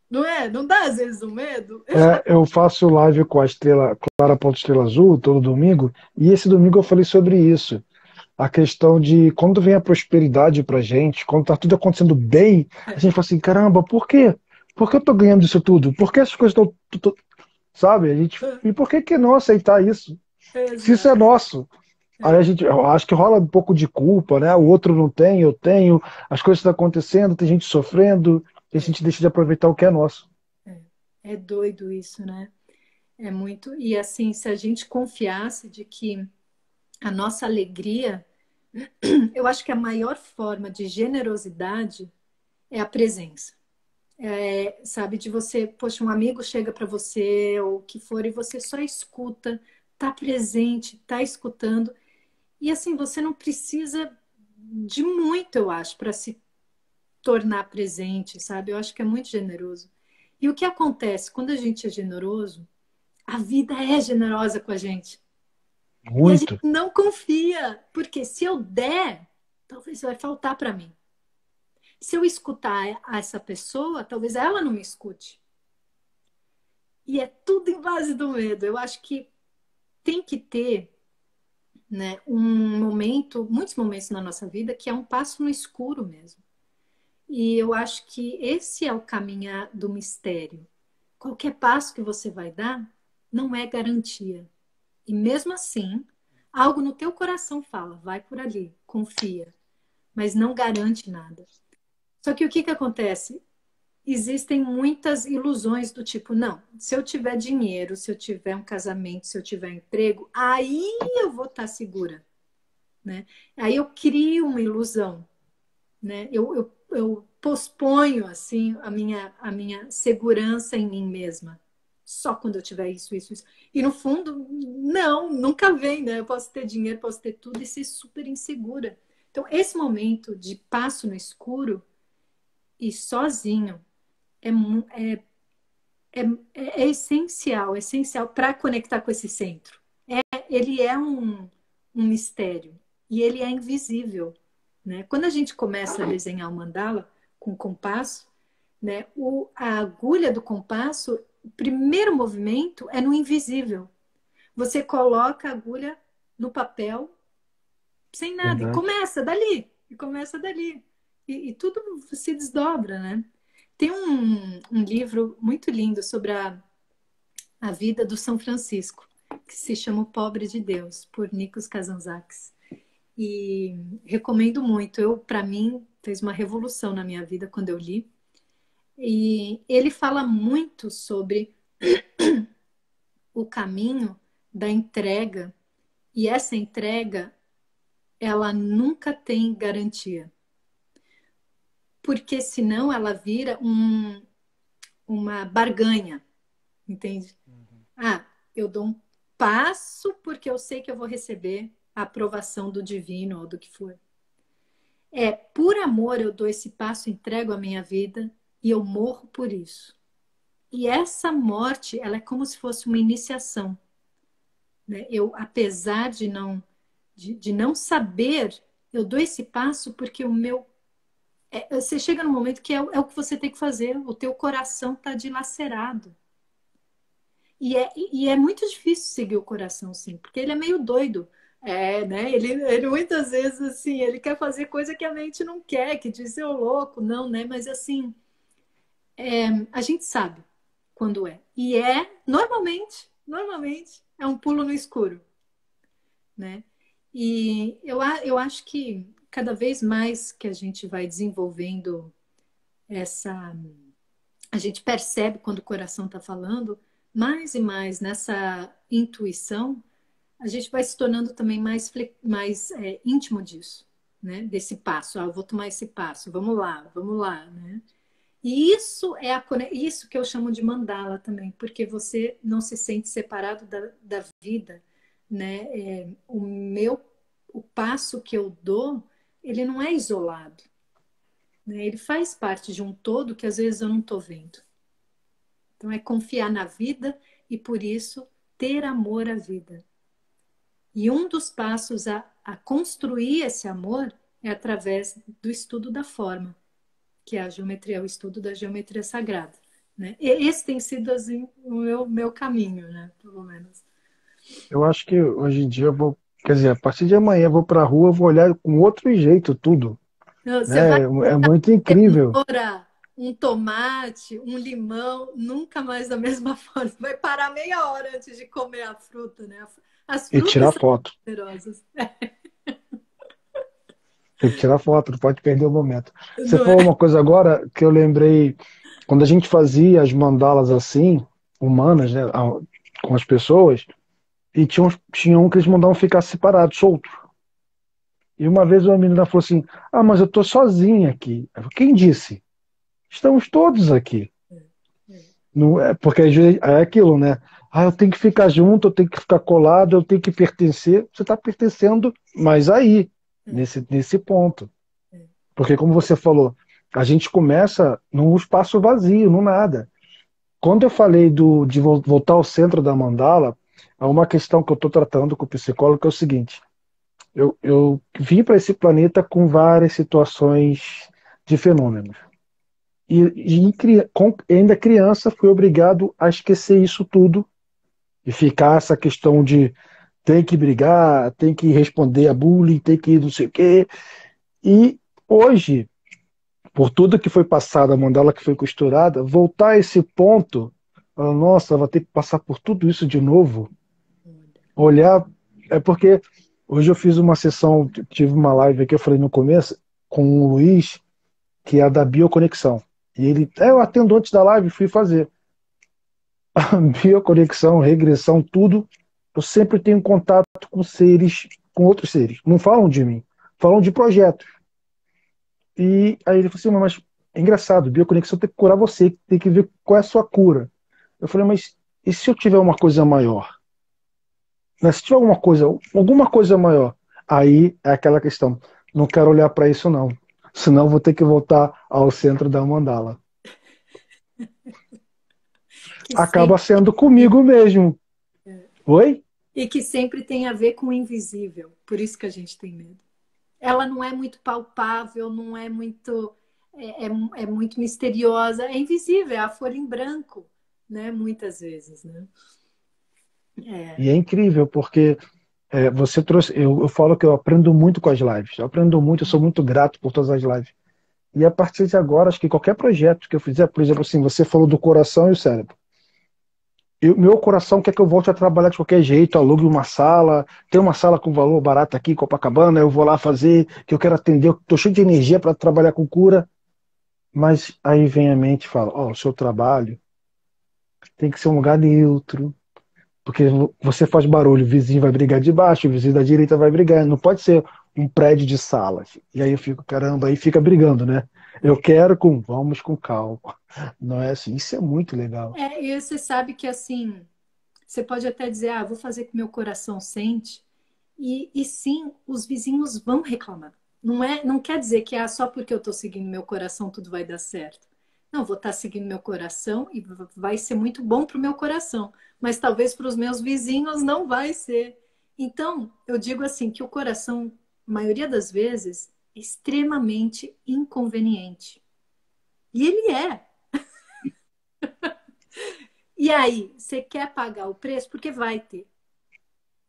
Não é? Não dá às vezes um medo? Eu faço live com a Estrela, Clara Ponto Estrela Azul, todo domingo, e esse domingo eu falei sobre isso. A questão de quando vem a prosperidade pra gente, quando tá tudo acontecendo bem, a gente fala assim, caramba, por quê? Por que eu tô ganhando isso tudo? Por que essas coisas estão, sabe? E por que não aceitar isso? Se isso é Exato. nosso. Aí a É, gente, eu acho que rola um pouco de culpa, né? O outro não tem, eu tenho, as coisas estão acontecendo, tem gente sofrendo, e a é, gente deixa de aproveitar o que é nosso. é. É doido isso, né? É muito. E assim, se a gente confiasse de que a nossa alegria, eu acho que a maior forma de generosidade é a presença. Sabe, de você, poxa, um amigo chega para você ou o que for e você só escuta, tá presente, tá escutando. E assim, você não precisa de muito, eu acho, para se tornar presente, sabe? Eu acho que é muito generoso. E o que acontece quando a gente é generoso? A vida é generosa com a gente. E a gente Muito. não confia, porque se eu der, talvez vai faltar para mim. Se eu escutar essa pessoa, talvez ela não me escute. E é tudo em base do medo. Eu acho que tem que ter, né, um momento, muitos momentos na nossa vida que é um passo no escuro mesmo. E eu acho que esse é o caminhar do mistério. Qualquer passo que você vai dar não é garantia. E mesmo assim, algo no teu coração fala, vai por ali, confia, mas não garante nada. Só que o que acontece? Existem muitas ilusões do tipo, não, se eu tiver dinheiro, se eu tiver um casamento, se eu tiver emprego, aí eu vou estar segura, né? Aí eu crio uma ilusão, né? Eu posponho, assim, a minha segurança em mim mesma. Só quando eu tiver isso, isso, isso. E no fundo, não, nunca vem, né? Eu posso ter dinheiro, posso ter tudo e ser super insegura. Então, esse momento de passo no escuro e sozinho é, é, é essencial, é essencial para conectar com esse centro. Ele é um mistério e ele é invisível, né? Quando a gente começa a desenhar o mandala com compasso, né, a agulha do compasso, o primeiro movimento é no invisível. Você coloca a agulha no papel sem nada Verdade. e começa dali. E tudo se desdobra, né? Tem um livro muito lindo sobre a vida do São Francisco, que se chama O Pobre de Deus, por Nikos Kazantzakis. E recomendo muito. Para mim, fez uma revolução na minha vida quando eu li. E ele fala muito sobre o caminho da entrega. E essa entrega, ela nunca tem garantia. Porque senão ela vira uma barganha, entende? Ah, eu dou um passo porque eu sei que eu vou receber a aprovação do divino ou do que for. Por amor eu dou esse passo, entrego a minha vida e eu morro por isso. E essa morte, ela é como se fosse uma iniciação, né? Eu, apesar de não saber, eu dou esse passo porque o meu você chega num momento que é o que você tem que fazer, o teu coração está dilacerado. E é muito difícil seguir o coração, sim, porque ele é meio doido. Né? Ele muitas vezes, assim, ele quer fazer coisa que a mente não quer, que diz, eu louco, não, né? Mas, assim, a gente sabe quando é. E normalmente, é um pulo no escuro, né? E eu acho que cada vez mais que a gente vai desenvolvendo essa... A gente percebe quando o coração está falando, mais e mais nessa intuição, a gente vai se tornando também mais íntimo disso, né? Desse passo. Eu vou tomar esse passo, vamos lá, né? E isso que eu chamo de mandala também, porque você não se sente separado da vida, né? O passo que eu dou, ele não é isolado, né? Ele faz parte de um todo que às vezes eu não estou vendo. Então é confiar na vida e por isso ter amor à vida. E um dos passos a construir esse amor é através do estudo da forma, que é a geometria, o estudo da geometria sagrada, né? E esse tem sido assim, o meu caminho, né? Pelo menos. Eu acho que hoje em dia eu vou, quer dizer, a partir de amanhã eu vou para a rua, eu vou olhar com outro jeito tudo, Não, você vai né? É muito incrível. cenoura, um tomate, um limão, nunca mais da mesma forma. Vai parar meia hora antes de comer a fruta, né? As E frutas tirar são foto. poderosas, Tem que tirar foto, não pode perder o momento. Você não é? falou uma coisa agora que eu lembrei, quando a gente fazia as mandalas assim, humanas, né, com as pessoas, e tinha um que eles mandavam ficar separado, solto. E uma vez uma menina falou assim: Ah, mas eu tô sozinha aqui. Eu falei, quem disse? Estamos todos aqui. Não é, porque às vezes é aquilo, né? Ah, eu tenho que ficar junto, eu tenho que ficar colado, eu tenho que pertencer. Você está pertencendo, mas aí, nesse ponto. Porque, como você falou, a gente começa num espaço vazio, no nada. Quando eu falei de voltar ao centro da mandala, há uma questão que eu estou tratando com o psicólogo que é o seguinte: eu vim para esse planeta com várias situações de fenômenos. Ainda criança, fui obrigado a esquecer isso tudo e ficar essa questão de tem que brigar, tem que responder a bullying, tem que não sei o quê. E hoje, por tudo que foi passado, a mandala que foi costurada, voltar a esse ponto, nossa, vou ter que passar por tudo isso de novo. Olhar, é porque hoje eu fiz uma sessão, tive uma live aqui, eu falei no começo, com o Luiz, que é a da bioconexão. E ele, eu atendo antes da live, fui fazer. A bioconexão, regressão, tudo, eu sempre tenho contato com seres, com outros seres. Não falam de mim, falam de projetos. E aí ele falou assim, mas é engraçado, bioconexão tem que curar você, tem que ver qual é a sua cura. Eu falei, mas e se eu tiver uma coisa maior? Né? Se tiver alguma coisa maior, aí é aquela questão, não quero olhar para isso não, senão vou ter que voltar ao centro da mandala. Que Acaba sempre, sendo comigo mesmo. Oi? e que sempre tem a ver com o invisível. Por isso que a gente tem medo. Ela não é muito palpável, não é muito é muito misteriosa, é invisível, é a folha em branco, né? Muitas vezes, né? E é incrível, porque você trouxe. Eu falo que eu aprendo muito com as lives. Eu aprendo muito, eu sou muito grato por todas as lives. E a partir de agora, acho que qualquer projeto que eu fizer, por exemplo, assim, você falou do coração e o cérebro. Meu coração quer que eu volte a trabalhar de qualquer jeito, alugue uma sala, tem uma sala com valor barato aqui em Copacabana, eu vou lá fazer, que eu quero atender, eu estou cheio de energia para trabalhar com cura. Mas aí vem a mente e fala: Ó, o seu trabalho tem que ser um lugar neutro, porque você faz barulho, o vizinho vai brigar de baixo, o vizinho da direita vai brigar. Não pode ser um prédio de salas. E aí eu fico, caramba, aí fica brigando, né? Eu quero vamos com calma. Não é assim, isso é muito legal. E você sabe que assim, você pode até dizer, vou fazer com que meu coração sente, e sim, os vizinhos vão reclamar. Não quer dizer que só porque eu estou seguindo meu coração tudo vai dar certo. Não, vou estar seguindo meu coração e vai ser muito bom para o meu coração, mas talvez para os meus vizinhos não vai ser. Então, eu digo assim que o coração, a maioria das vezes, é extremamente inconveniente. E ele é. E aí, você quer pagar o preço? Porque vai ter.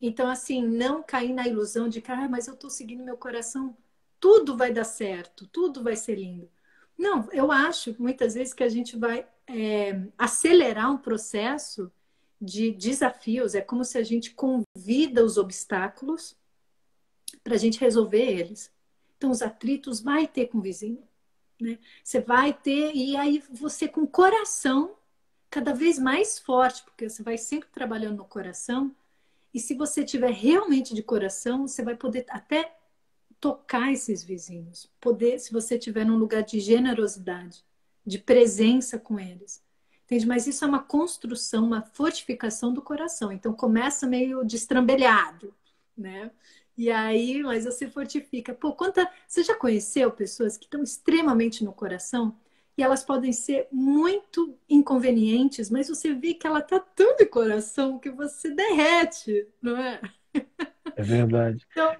Então, assim, não cair na ilusão de que, mas eu estou seguindo meu coração, tudo vai dar certo, tudo vai ser lindo. Não, eu acho muitas vezes que a gente vai acelerar um processo de desafios, é como se a gente convida os obstáculos para a gente resolver eles. Então, os atritos vai ter com o vizinho, né? Você vai ter, e aí você com o coração cada vez mais forte, porque você vai sempre trabalhando no coração, e se você tiver realmente de coração, você vai poder até tocar esses vizinhos, poder, se você estiver num lugar de generosidade, de presença com eles. Entende? Mas isso é uma construção, uma fortificação do coração. Então começa meio destrambelhado, né? E aí, mas você fortifica. Pô, você já conheceu pessoas que estão extremamente no coração e elas podem ser muito inconvenientes, mas você vê que ela tá tão de coração que você derrete, não é? É verdade. Então,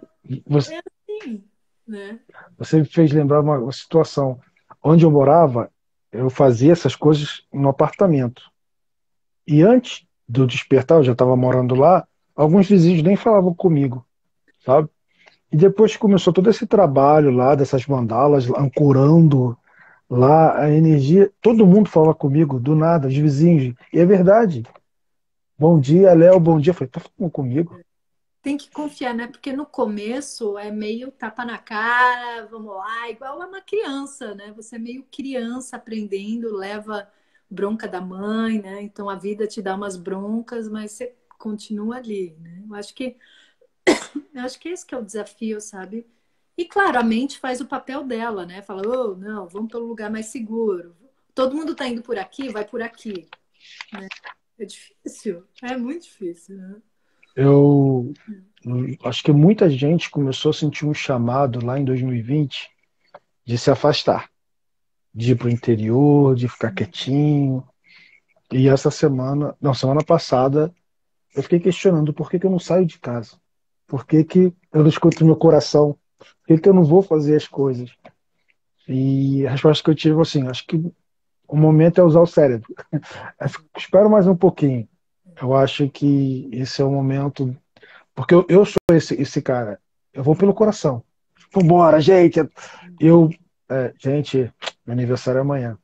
Você, é assim, né? você me fez lembrar uma situação. Onde eu morava, eu fazia essas coisas no apartamento. E antes do despertar, eu já estava morando lá, alguns vizinhos nem falavam comigo, sabe? E depois que começou todo esse trabalho lá, dessas mandalas, ancorando lá a energia, todo mundo falava comigo, do nada, os vizinhos. E é verdade. Bom dia, Léo, bom dia. Eu falei, tá falando comigo? Tem que confiar, né? Porque no começo é meio tapa na cara, vamos lá, igual a uma criança, né? Você é meio criança aprendendo, leva bronca da mãe, né? Então a vida te dá umas broncas, mas você continua ali, né? Eu acho que esse que é o desafio, sabe? E claro, a mente faz o papel dela, né? Fala, oh, não, vamos pelo lugar mais seguro. Todo mundo tá indo por aqui, vai por aqui. É difícil, é muito difícil, né? Eu acho que muita gente começou a sentir um chamado lá em 2020 de se afastar, de ir para o interior, de ficar quietinho. E essa semana, não, semana passada, eu fiquei questionando por que que eu não saio de casa? Por que que eu não escuto meu coração? Por que que eu não vou fazer as coisas? E a resposta que eu tive foi assim, acho que o momento é usar o cérebro. Espero mais um pouquinho. Eu acho que esse é o momento. Porque eu sou esse cara. Eu vou pelo coração. Vambora, gente. Eu, gente, meu aniversário é amanhã.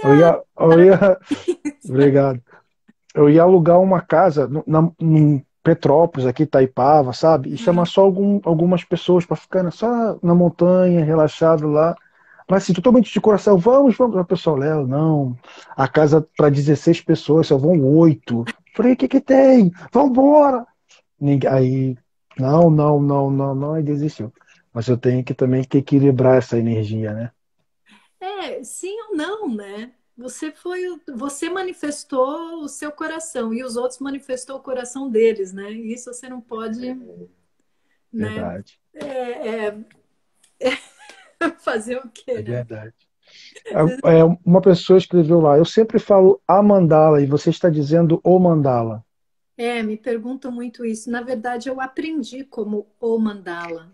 Eu Olha, ia, eu ia, obrigado. Eu ia alugar uma casa num Petrópolis, aqui, Itaipava, sabe? E chamar só algumas pessoas para ficar só na montanha, relaxado lá. Mas assim, totalmente de coração, vamos. O pessoal, Léo, não. A casa para 16 pessoas, só vão 8. Falei, o que que tem? Vambora! Aí, não, não, não, não, não, aí desistiu. Mas eu tenho que também que equilibrar essa energia, né? sim ou não, né? Você manifestou o seu coração e os outros manifestou o coração deles, né? E isso você não pode, né? Verdade, É, fazer o quê, é né? verdade. Uma pessoa escreveu lá, eu sempre falo a mandala e você está dizendo o mandala. Me perguntam muito isso. Na verdade, eu aprendi como o mandala.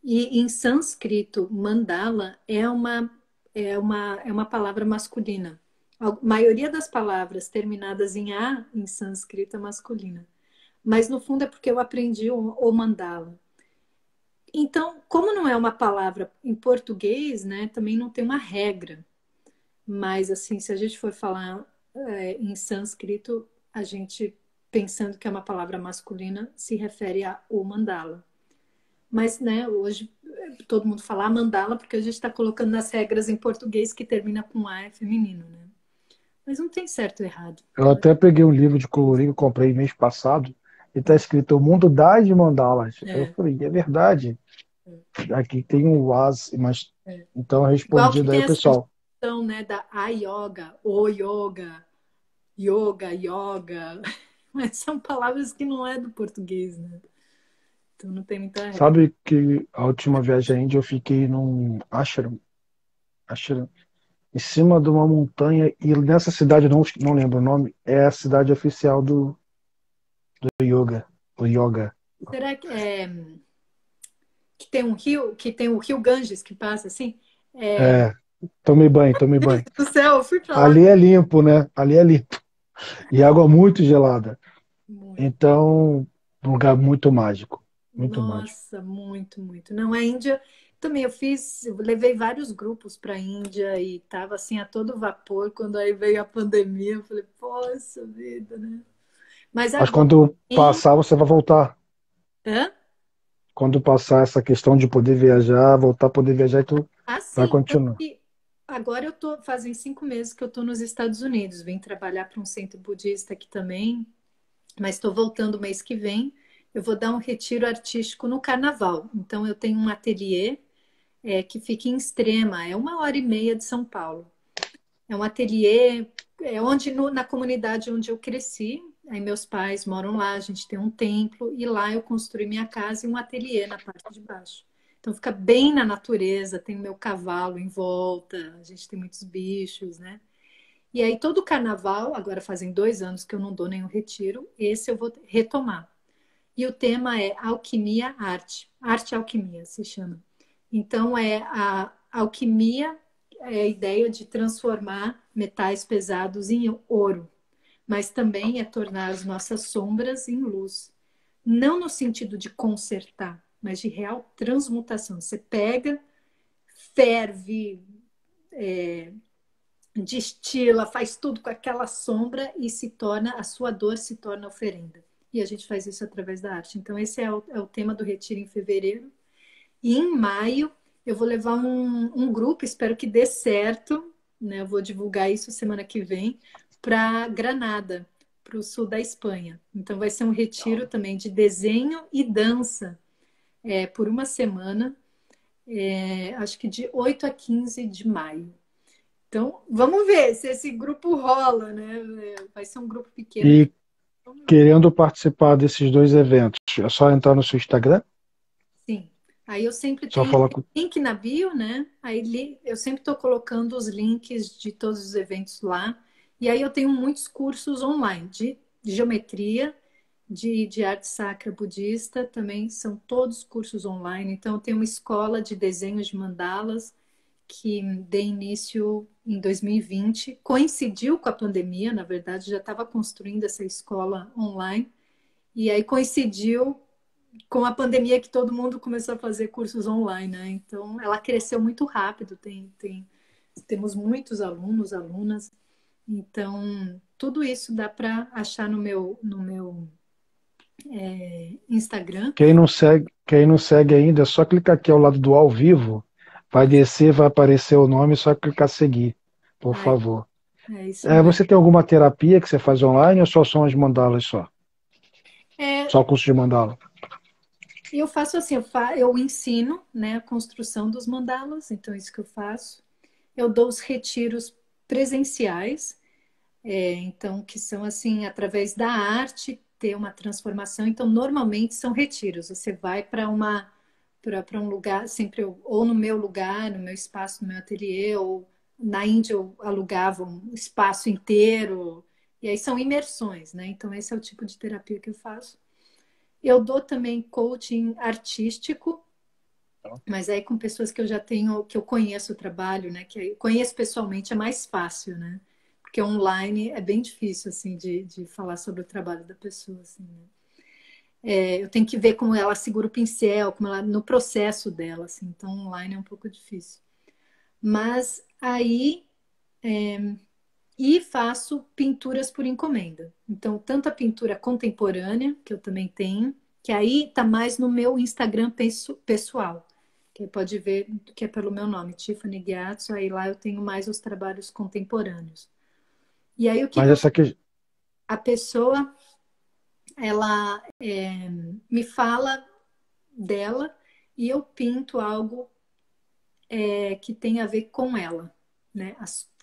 E em sânscrito, mandala é uma palavra masculina. A maioria das palavras terminadas em A em sânscrito é masculina. Mas no fundo é porque eu aprendi o mandala. Então, como não é uma palavra em português, né, também não tem uma regra. Mas assim, se a gente for falar em sânscrito, a gente pensando que é uma palavra masculina se refere a o mandala. Mas, né, hoje todo mundo fala mandala porque a gente está colocando nas regras em português que termina com A é feminino, né? Mas não tem certo ou errado. Eu até peguei um livro de colorir que eu comprei mês passado e está escrito O Mundo das Mandalas. Eu É, falei, é verdade. Aqui tem um as, mas é. então eu Igual respondi que daí tem o essa pessoal. discussão, né, da a yoga, o yoga, yoga, yoga. Mas são palavras que não é do português, né? Então não tem muita regra. Sabe que a última viagem à Índia eu fiquei num ashram em cima de uma montanha e nessa cidade, eu não lembro o nome, é a cidade oficial do yoga, o yoga. Será que tem um rio, que tem o rio Ganges que passa assim? É, É, tomei banho, tomei banho. do céu, eu fui pra lá. Ali é limpo, né? Ali é limpo. E água muito gelada. Muito. Então, um lugar muito mágico. Muito mágico. Nossa, muito, muito. Não, a Índia também eu levei vários grupos para a Índia e tava assim a todo vapor. Quando aí veio a pandemia, eu falei, poxa vida, né? Mas Mas agora, quando hein? passar, você vai voltar. Hã? quando passar essa questão de poder viajar, voltar a poder viajar, tu vai Assim, tanto continuar. que agora eu tô fazem 5 meses que eu estou nos Estados Unidos. Vim trabalhar para um centro budista aqui também, mas estou voltando o mês que vem. Eu vou dar um retiro artístico no Carnaval. Então eu tenho um ateliê que fica em Extrema, é 1 hora e meia de São Paulo. É um ateliê, onde na comunidade onde eu cresci. Aí meus pais moram lá, a gente tem um templo e lá eu construí minha casa e um ateliê na parte de baixo. Então fica bem na natureza, tem o meu cavalo em volta, a gente tem muitos bichos, né? E aí todo carnaval, agora fazem 2 anos que eu não dou nenhum retiro, esse eu vou retomar. E o tema é alquimia, arte. Arte e alquimia se chama. Então é a alquimia é a ideia de transformar metais pesados em ouro, mas também é tornar as nossas sombras em luz. Não no sentido de consertar, mas de real transmutação. Você pega, ferve, destila, faz tudo com aquela sombra e a sua dor se torna oferenda. E a gente faz isso através da arte. Então, esse é o tema do retiro em fevereiro. E em maio, eu vou levar um grupo, espero que dê certo, né? Eu vou divulgar isso semana que vem, para Granada, para o sul da Espanha. Então, vai ser um retiro também de desenho e dança, por uma semana, acho que de 8 a 15 de maio. Então, vamos ver se esse grupo rola, né? Vai ser um grupo pequeno, mas E vamos ver. querendo participar desses dois eventos, é só entrar no seu Instagram, Sim. Aí eu sempre só tenho falar com. link na bio, né? Aí eu sempre estou colocando os links de todos os eventos lá. E aí eu tenho muitos cursos online de geometria, de arte sacra budista, também são todos cursos online. Então, eu tenho uma escola de desenhos de mandalas que dei início em 2020, coincidiu com a pandemia, na verdade, já estava construindo essa escola online, e aí coincidiu com a pandemia que todo mundo começou a fazer cursos online, né? Então, ela cresceu muito rápido, temos muitos alunos, alunas, então, tudo isso dá para achar no meu Instagram. Quem não segue ainda, é só clicar aqui ao lado do ao vivo, vai descer, vai aparecer o nome, é só clicar seguir, por Ai, favor. é isso mesmo. Você tem alguma terapia que você faz online ou só são as mandalas só? É, Só o curso de mandala? eu faço assim, eu ensino, né, a construção dos mandalas, então é isso que eu faço. Eu dou os retiros presenciais, então que são assim, através da arte ter uma transformação. Então, normalmente são retiros. Você vai para um lugar, sempre ou no meu lugar, no meu espaço, no meu ateliê, ou na Índia eu alugava um espaço inteiro. E aí são imersões, né? Então, esse é o tipo de terapia que eu faço. Eu dou também coaching artístico, mas aí com pessoas que eu já tenho, que eu conheço o trabalho, né? Que eu conheço pessoalmente é mais fácil, né? Porque online é bem difícil, assim, de falar sobre o trabalho da pessoa, assim, né? Eu tenho que ver como ela segura o pincel, como ela, no processo dela, assim. Então, online é um pouco difícil. Mas aí, e faço pinturas por encomenda. Então, tanto a pintura contemporânea, que eu também tenho, que aí tá mais no meu Instagram pessoal, que aí pode ver que é pelo meu nome, Tiffany Gyatso, aí lá eu tenho mais os trabalhos contemporâneos. E aí o que Mas que essa aqui, a pessoa, ela me fala dela e eu pinto algo que tem a ver com ela, né?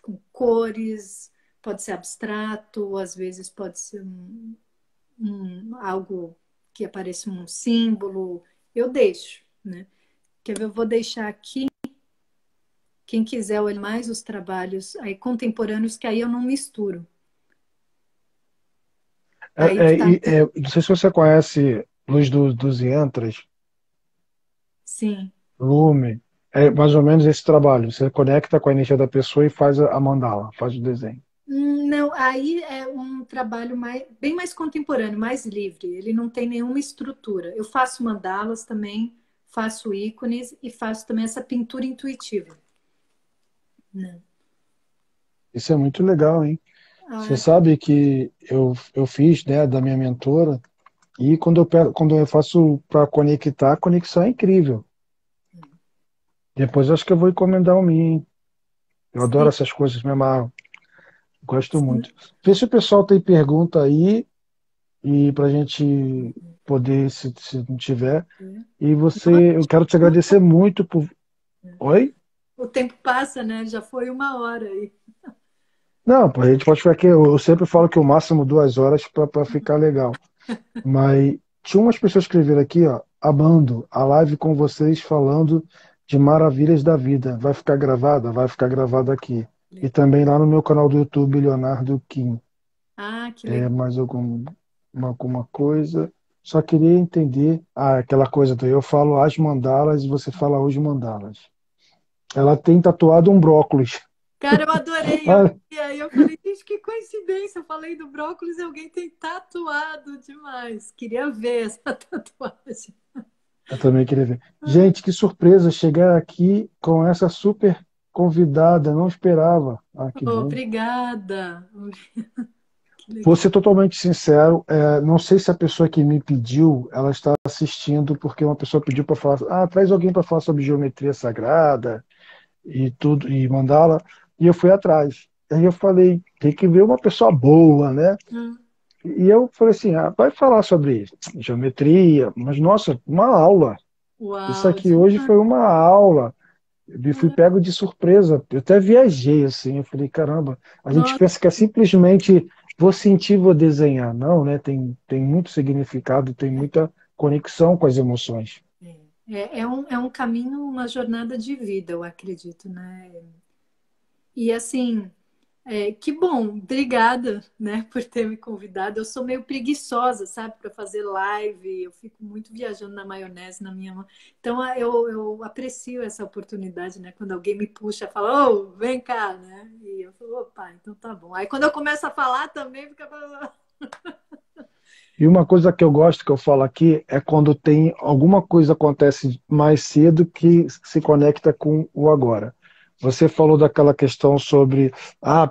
Com cores, pode ser abstrato, às vezes pode ser algo que apareça um símbolo. Eu deixo, né? Quer ver? Eu vou deixar aqui. Quem quiser olhar mais os trabalhos aí contemporâneos, que aí eu não misturo. Aí tá, não sei se você conhece Luz dos Yantras, sim. Lume, é mais ou menos esse trabalho. Você conecta com a energia da pessoa e faz a mandala, faz o desenho. Não, aí é um trabalho bem mais contemporâneo, mais livre. Ele não tem nenhuma estrutura. Eu faço mandalas também, faço ícones e faço também essa pintura intuitiva, né? Isso é muito legal, hein? Você Ah, sabe que eu fiz, né, da minha mentora, E quando eu faço para conectar, a conexão é incrível. Depois eu acho que eu vou encomendar um mim. Eu adoro Sim, essas coisas, me amarro. Gosto sim. muito. Vê se o pessoal tem pergunta aí e para a gente poder, se não tiver. E Nossa, eu quero te agradecer muito por. Oi? o tempo passa, né? Já foi 1 hora aí. Não, pô, a gente pode ficar aqui. Eu sempre falo que o máximo 2 horas para ficar legal. Mas tinha umas pessoas que escreveram aqui, ó, amando a live com vocês falando de maravilhas da vida. Vai ficar gravada? Vai ficar gravada aqui. E também lá no meu canal do YouTube, Leonardo Kim. Ah, que É, legal. mais alguma coisa. Só queria entender aquela coisa do eu falo as mandalas e você fala os mandalas. Ela tem tatuado um brócolis. Cara, eu adorei. Eu Ah, vi aí, eu falei, gente, que coincidência. Eu falei do brócolis e alguém tem tatuado demais. Queria ver essa tatuagem. eu também queria ver. Gente, que surpresa chegar aqui com essa super convidada. Não esperava. Ah, que bom. Obrigada. Que Vou legal. ser totalmente sincero, não sei se a pessoa que me pediu, ela está assistindo porque uma pessoa pediu para falar, traz alguém para falar sobre geometria sagrada e tudo, e mandá-la, e eu fui atrás. Aí eu falei, tem que ver uma pessoa boa, né? Hum. E eu falei assim, vai falar sobre geometria, mas nossa, uma aula. Isso Uau, aqui hoje foi demais. uma aula. Eu fui pego de surpresa. Eu até viajei assim. Eu falei, caramba, a gente Nossa, pensa que é simplesmente vou sentir, vou desenhar. Não, né? Tem muito significado, tem muita conexão com as emoções. é um caminho, uma jornada de vida, eu acredito, né? E assim, que bom, obrigada, né, por ter me convidado. Eu sou meio preguiçosa, sabe, para fazer live. Eu fico muito viajando na maionese na minha mão. Então, eu aprecio essa oportunidade, né, quando alguém me puxa, fala, ô, vem cá, né? E eu falo, opa, então tá bom. Aí quando eu começo a falar também fica. E uma coisa que eu gosto que eu falo aqui é quando tem alguma coisa acontece mais cedo que se conecta com o agora. Você falou daquela questão sobre,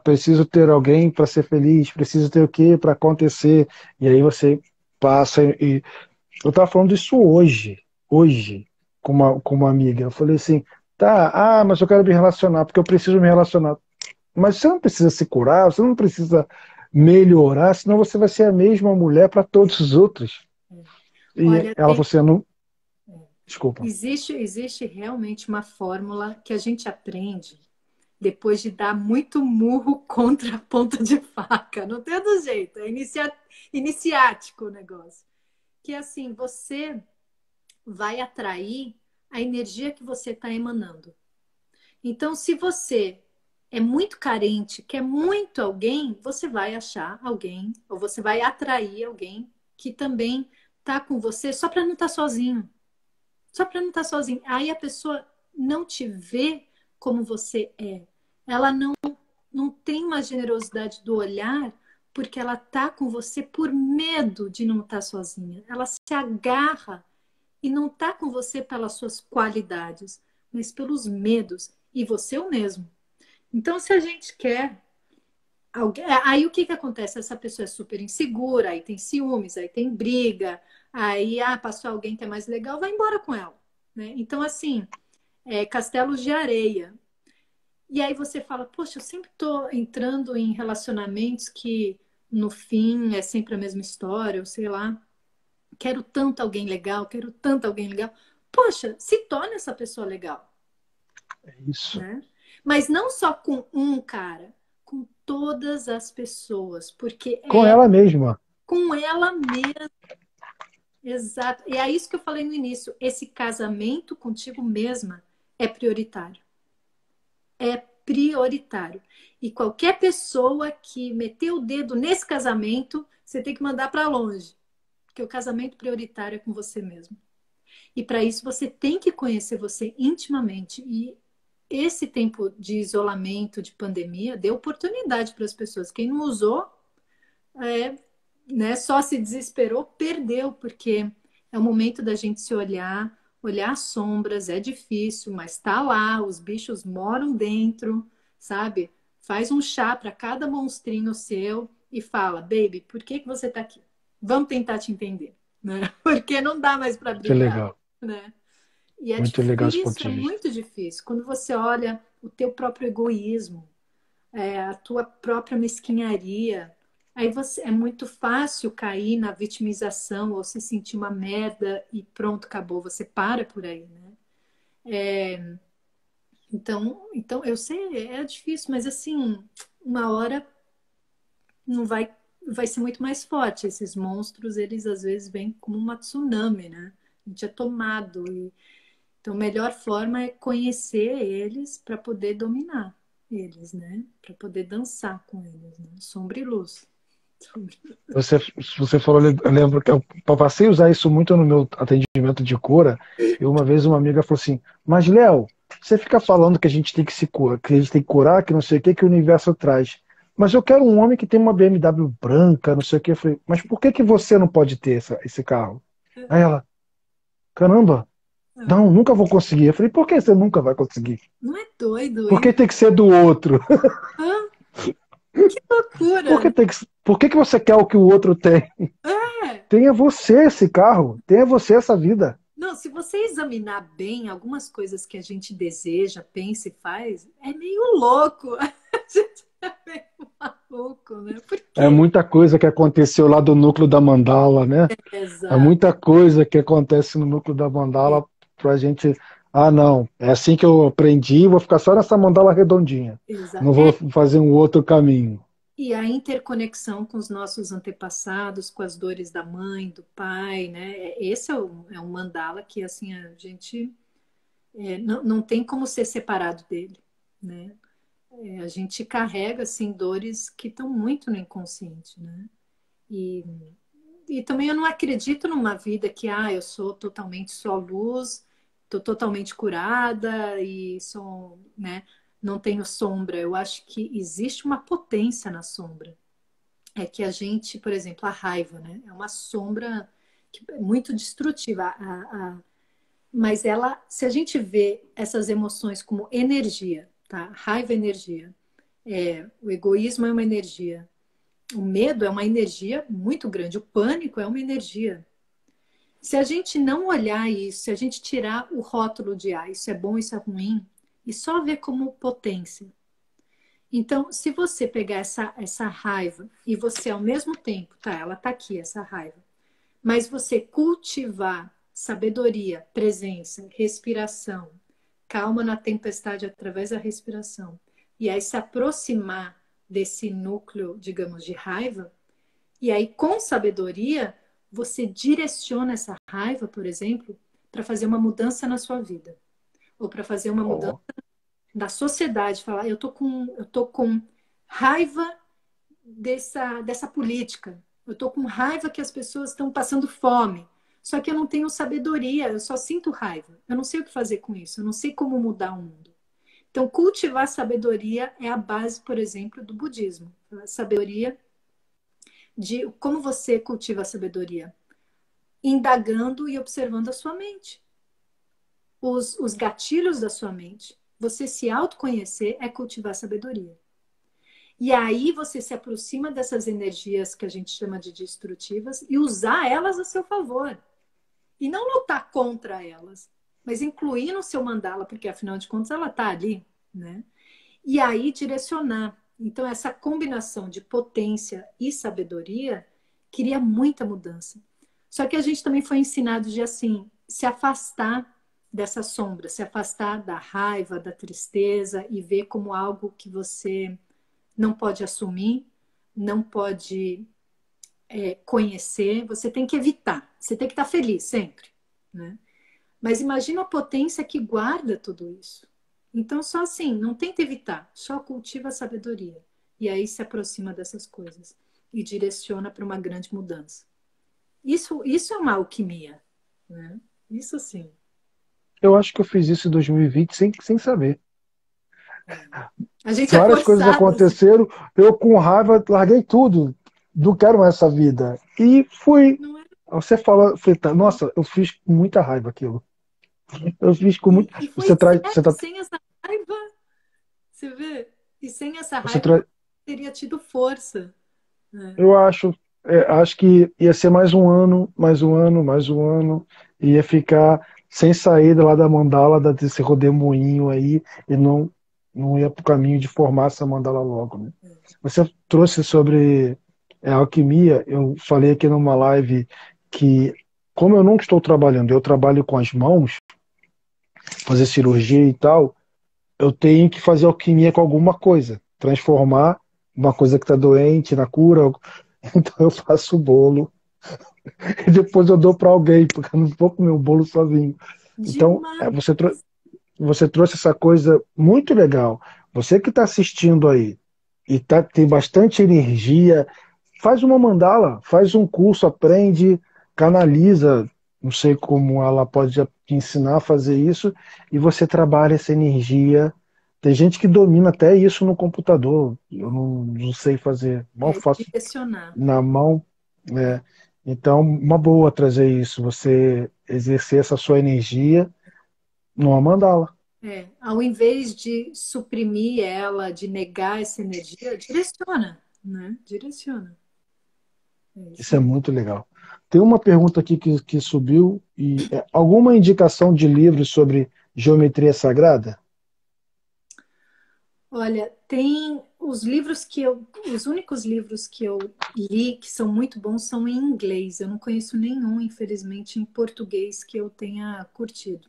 preciso ter alguém para ser feliz, preciso ter o quê para acontecer, e aí você passa e eu estava falando isso hoje, com uma amiga. Eu falei assim, tá, mas eu quero me relacionar, porque eu preciso me relacionar. Mas você não precisa se curar, você não precisa melhorar, senão você vai ser a mesma mulher para todos os outros. E Olha, ela falou assim, não, desculpa. existe realmente uma fórmula que a gente aprende depois de dar muito murro contra a ponta de faca. Não tem outro jeito, é iniciático o negócio. Que é assim, você vai atrair a energia que você está emanando. Então, se você é muito carente, quer muito alguém, você vai achar alguém, ou você vai atrair alguém que também está com você só para não estar sozinho. Só para não estar sozinho. Aí a pessoa não te vê como você é. Ela não tem uma generosidade do olhar porque ela tá com você por medo de não estar sozinha. Ela se agarra e não tá com você pelas suas qualidades, mas pelos medos. E você é o mesmo. Então, se a gente quer alguém, aí o que que acontece? Essa pessoa é super insegura, aí tem ciúmes, aí tem briga, aí passou alguém que é mais legal, vai embora com ela, né? Então, assim, castelos de areia. E aí você fala, poxa, eu sempre estou entrando em relacionamentos que no fim é sempre a mesma história, ou sei lá, quero tanto alguém legal, quero tanto alguém legal. Poxa, se torne essa pessoa legal, É isso. né? Mas não só com um cara, com todas as pessoas, porque Com é ela mesma. com ela mesma. Exato. E é isso que eu falei no início. Esse casamento contigo mesma é prioritário. É prioritário. E qualquer pessoa que meter o dedo nesse casamento, você tem que mandar para longe. Porque o casamento prioritário é com você mesmo. E para isso você tem que conhecer você intimamente. E esse tempo de isolamento, de pandemia, deu oportunidade para as pessoas. Quem não usou, é, né, só se desesperou, perdeu, porque é o momento da gente se olhar, olhar as sombras, é difícil, mas tá lá, os bichos moram dentro, sabe? Faz um chá para cada monstrinho seu e fala, baby, por que que você tá aqui? Vamos tentar te entender. né? Porque não dá mais para Que brilhar, legal. né? E é Muito legal esse ponto difícil, é de vista. muito difícil. Quando você olha o teu próprio egoísmo, a tua própria mesquinharia, aí é muito fácil cair na vitimização ou se sentir uma merda e pronto, acabou. Você para por aí, né? Então eu sei, é difícil, mas assim, uma hora não vai ser muito mais forte. Esses monstros, eles às vezes vêm como uma tsunami, né? A gente é tomado. Então, a melhor forma é conhecer eles para poder dominar eles, né? Para poder dançar com eles, né? Sombra e luz. Você falou, eu lembro que eu passei a usar isso muito no meu atendimento de cura. E uma vez uma amiga falou assim: Mas, Léo, você fica falando que a gente tem que se curar, que a gente tem que curar, que não sei o que o universo traz. Mas eu quero um homem que tem uma BMW branca, não sei o que. Eu falei: Mas por que você não pode ter esse carro? Aí ela: Caramba, não, nunca vou conseguir. Eu falei: Por que você nunca vai conseguir? Não é doido Por que isso? tem que ser do outro? Ah, que loucura, Por né? que, por que você quer o que o outro tem? É. Tenha você esse carro, tenha você essa vida. Não, se você examinar bem algumas coisas que a gente deseja, pensa e faz, é meio louco. A gente é meio maluco, né? Por É quê? muita coisa que aconteceu lá do núcleo da mandala, né? É Exato. muita coisa que acontece no núcleo da mandala pra gente. Ah, não, é assim que eu aprendi, vou ficar só nessa mandala redondinha. Não vou Exato. fazer um outro caminho. E a interconexão com os nossos antepassados, com as dores da mãe, do pai, né? Esse é um mandala que assim a gente não tem como ser separado dele, né? A gente carrega assim dores que estão muito no inconsciente, né? E, e também eu não acredito numa vida que eu sou totalmente só luz, estou totalmente curada e sou, né? Não tenho sombra. Eu acho que existe uma potência na sombra. É que a gente, por exemplo, a raiva, né? É uma sombra muito destrutiva. Mas ela, se a gente vê essas emoções como energia, tá? Raiva é energia, o egoísmo é uma energia, o medo é uma energia muito grande, o pânico é uma energia. Se a gente não olhar isso, se a gente tirar o rótulo de isso é bom, isso é ruim, e só ver como potência. Então, se você pegar essa raiva e você ao mesmo tempo, tá, ela tá aqui, essa raiva, mas você cultivar sabedoria, presença, respiração, calma na tempestade através da respiração, e aí se aproximar desse núcleo, digamos, de raiva, e aí com sabedoria você direciona essa raiva, por exemplo, para fazer uma mudança na sua vida, ou para fazer uma mudança Oh, da sociedade, falar, eu tô com raiva dessa política. Eu estou com raiva que as pessoas estão passando fome. Só que eu não tenho sabedoria, eu só sinto raiva. Eu não sei o que fazer com isso, eu não sei como mudar o mundo. Então, cultivar sabedoria é a base, por exemplo, do budismo. A sabedoria de como você cultiva a sabedoria? Indagando e observando a sua mente, os gatilhos da sua mente. Você se autoconhecer é cultivar sabedoria. E aí você se aproxima dessas energias que a gente chama de destrutivas e usar elas a seu favor. E não lutar contra elas, mas incluir no seu mandala, porque afinal de contas ela está ali, né? E aí direcionar. Então, essa combinação de potência e sabedoria cria muita mudança. Só que a gente também foi ensinado de assim, se afastar dessa sombra, se afastar da raiva, da tristeza e ver como algo que você não pode assumir, não pode conhecer, você tem que evitar, você tem que estar feliz sempre, né? Mas imagina a potência que guarda tudo isso. Então, só assim, não tenta evitar, só cultiva a sabedoria. E aí se aproxima dessas coisas e direciona para uma grande mudança. Isso é uma alquimia, né? Isso sim. eu acho que eu fiz isso em 2020 sem saber. A gente é Várias coisas forçado, assim. aconteceram, eu com raiva larguei tudo, não quero mais essa vida. E fui. Não é? Você fala, falei, tá, nossa, eu fiz com muita raiva aquilo. Eu fiz com muito. E foi Você traz, certo, sem essa raiva, você vê? E sem essa você raiva traz, você teria tido força, né? eu acho. acho que ia ser mais um ano, mais um ano, mais um ano, e ia ficar sem saída lá da mandala, desse rodemoinho aí, e não ia para o caminho de formar essa mandala logo, né? Você trouxe sobre alquimia, eu falei aqui numa live que, como eu nunca estou trabalhando, eu trabalho com as mãos, fazer cirurgia e tal, eu tenho que fazer alquimia com alguma coisa, transformar uma coisa que está doente na cura. Então eu faço o bolo e depois eu dou para alguém, porque eu não vou comer o bolo sozinho. Então, Demais. você trouxe essa coisa muito legal. Você que está assistindo aí e tem bastante energia, faz uma mandala, faz um curso, aprende, canaliza. Não sei como ela pode te ensinar a fazer isso, e você trabalha essa energia. Tem gente que domina até isso no computador. Eu não sei fazer, mal É faço direcionar. na mão, né? Então, uma boa trazer isso, você exercer essa sua energia numa mandala. Ao invés de suprimir ela, de negar essa energia, direciona, né? Direciona. É isso Isso é mesmo. muito legal. Tem uma pergunta aqui que subiu e alguma indicação de livros sobre geometria sagrada? Olha, tem os únicos livros que eu li que são muito bons são em inglês. Eu não conheço nenhum, infelizmente, em português que eu tenha curtido.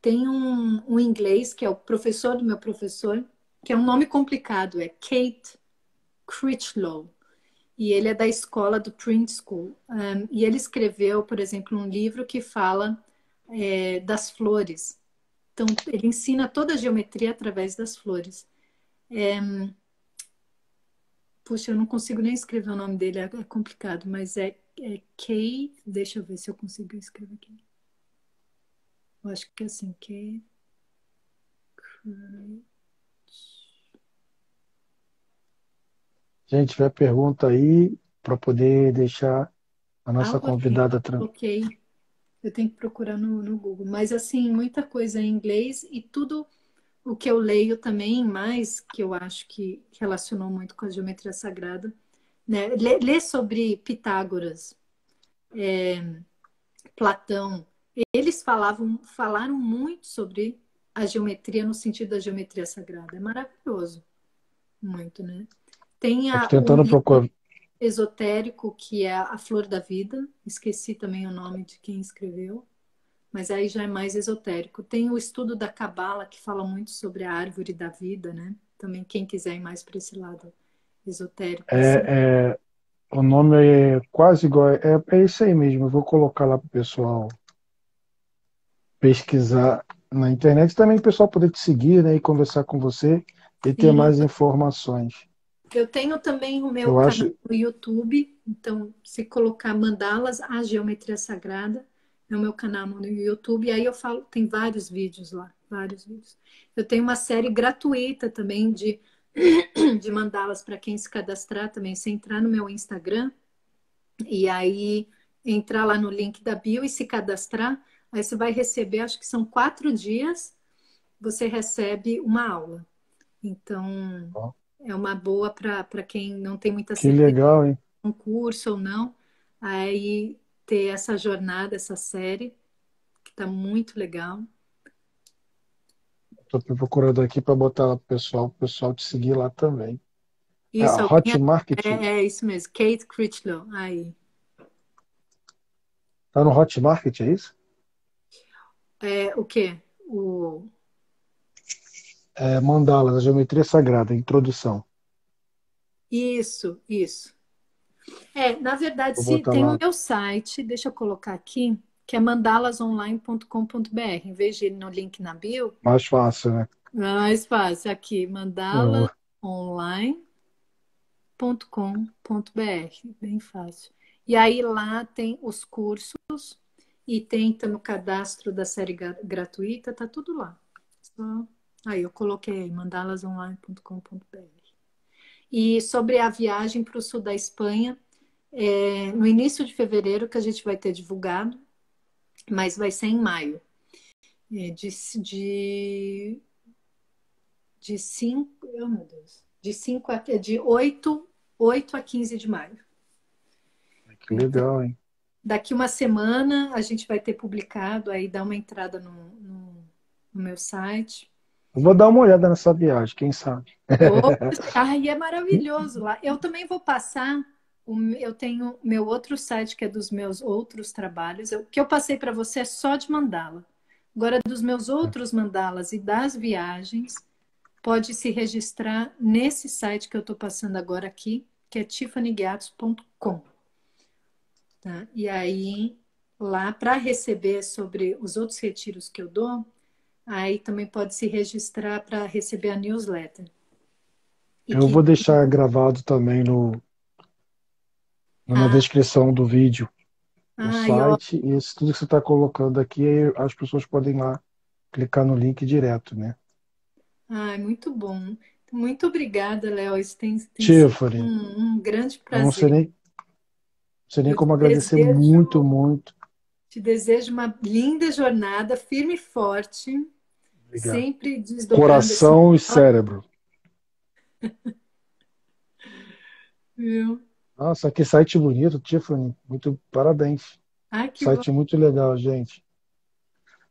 Tem um inglês que é o professor do meu professor, que é um nome complicado, é Kate Critchlow. E ele é da escola do Print School. E ele escreveu, por exemplo, um livro que fala das flores. Então, ele ensina toda a geometria através das flores. Puxa, eu não consigo nem escrever o nome dele, é complicado, mas é Kay. Deixa eu ver se eu consigo escrever aqui. Eu acho que é assim, Kay. Gente, tiver pergunta aí para poder deixar a nossa Algo assim, convidada coloquei. Eu tenho que procurar no Google. Mas, assim, muita coisa em inglês e tudo o que eu leio também, mais que eu acho que relacionou muito com a geometria sagrada, né? Ler sobre Pitágoras, Platão, eles falaram muito sobre a geometria no sentido da geometria sagrada. É maravilhoso, muito, né? Tem aqui o tentando livro procurar. esotérico, que é A Flor da Vida. Esqueci também o nome de quem escreveu, mas aí já é mais esotérico. Tem o estudo da Cabala, que fala muito sobre a árvore da vida, né? Também quem quiser ir mais para esse lado esotérico, assim. O nome é quase igual, é isso aí mesmo. Eu vou colocar lá para o pessoal pesquisar na internet, também o pessoal poder te seguir, né, e conversar com você e ter Sim, mais informações. eu tenho também o meu Eu canal acho, no YouTube, então se colocar Mandalas, a Geometria Sagrada, é o meu canal no YouTube, e aí eu falo, tem vários vídeos lá, vários vídeos. Eu tenho uma série gratuita também de mandalas para quem se cadastrar também. Se entrar no meu Instagram e aí entrar lá no link da bio e se cadastrar, aí você vai receber, acho que são 4 dias, você recebe uma aula. Então, ó, é uma boa para quem não tem muita que certeza legal, hein? de um curso ou não, aí ter essa jornada, essa série, que está muito legal. Estou procurando aqui para botar lá pro pessoal, o pessoal te seguir lá também. É Isso, a alguém Hotmart. é isso mesmo, Kate Critchlow, aí. Tá no Hotmart, é isso? É, o quê? O Mandalas, a geometria sagrada, introdução. Isso. Na verdade, Vou se botar tem o lá. meu site, deixa eu colocar aqui, que é mandalasonline.com.br. Em vez de ir no link na bio, Mais fácil, né? mais fácil, aqui, Eu- mandalaonline.com.br. Bem fácil. E aí lá tem os cursos e tem também o cadastro da série gratuita, tá tudo lá. Só- Aí eu coloquei mandalasonline.com.br. E sobre a viagem para o sul da Espanha, no início de fevereiro que a gente vai ter divulgado, mas vai ser em maio. É, de 5, oh meu Deus, de 5 a, de 8 a 15 de maio. Que legal, hein? Daqui uma semana a gente vai ter publicado, aí dá uma entrada no meu site. Eu vou dar uma olhada nessa viagem, quem sabe? Ai, é maravilhoso lá. Eu também vou passar. Eu tenho meu outro site que é dos meus outros trabalhos. O que eu passei para você é só de mandala. Agora, dos meus outros mandalas e das viagens, pode se registrar nesse site que eu estou passando agora aqui, que é tiffanygatos.com. Tá? E aí, lá, para receber sobre os outros retiros que eu dou, aí também pode se registrar para receber a newsletter. E Eu que vou deixar gravado também na ah, descrição do vídeo o ai, ó, site e tudo que você está colocando aqui, as pessoas podem ir lá clicar no link direto, né? ai, muito bom. Muito obrigada, Léo. Isso tem sido Tiffany, um grande eu não prazer. sei nem Eu como agradecer muito, muito. te desejo uma linda jornada, firme e forte, Obrigado. sempre desdobrando esse Coração e nó, cérebro. viu? Nossa, que site bonito, Tiffany. Muito parabéns. Ai, que bom. Site muito legal, gente.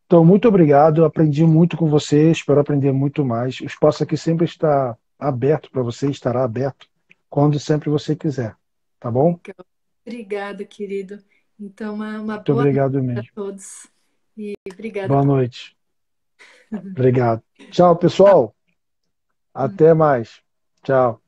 Então, muito obrigado. Eu aprendi muito com você. Espero aprender muito mais. O espaço aqui sempre está aberto para você, estará aberto quando sempre você quiser. Tá bom? Legal. Obrigada, querido. Então, uma Muito boa noite obrigado para mesmo. todos. E obrigada Boa por. noite. Obrigado. Tchau, pessoal. Até mais. Tchau.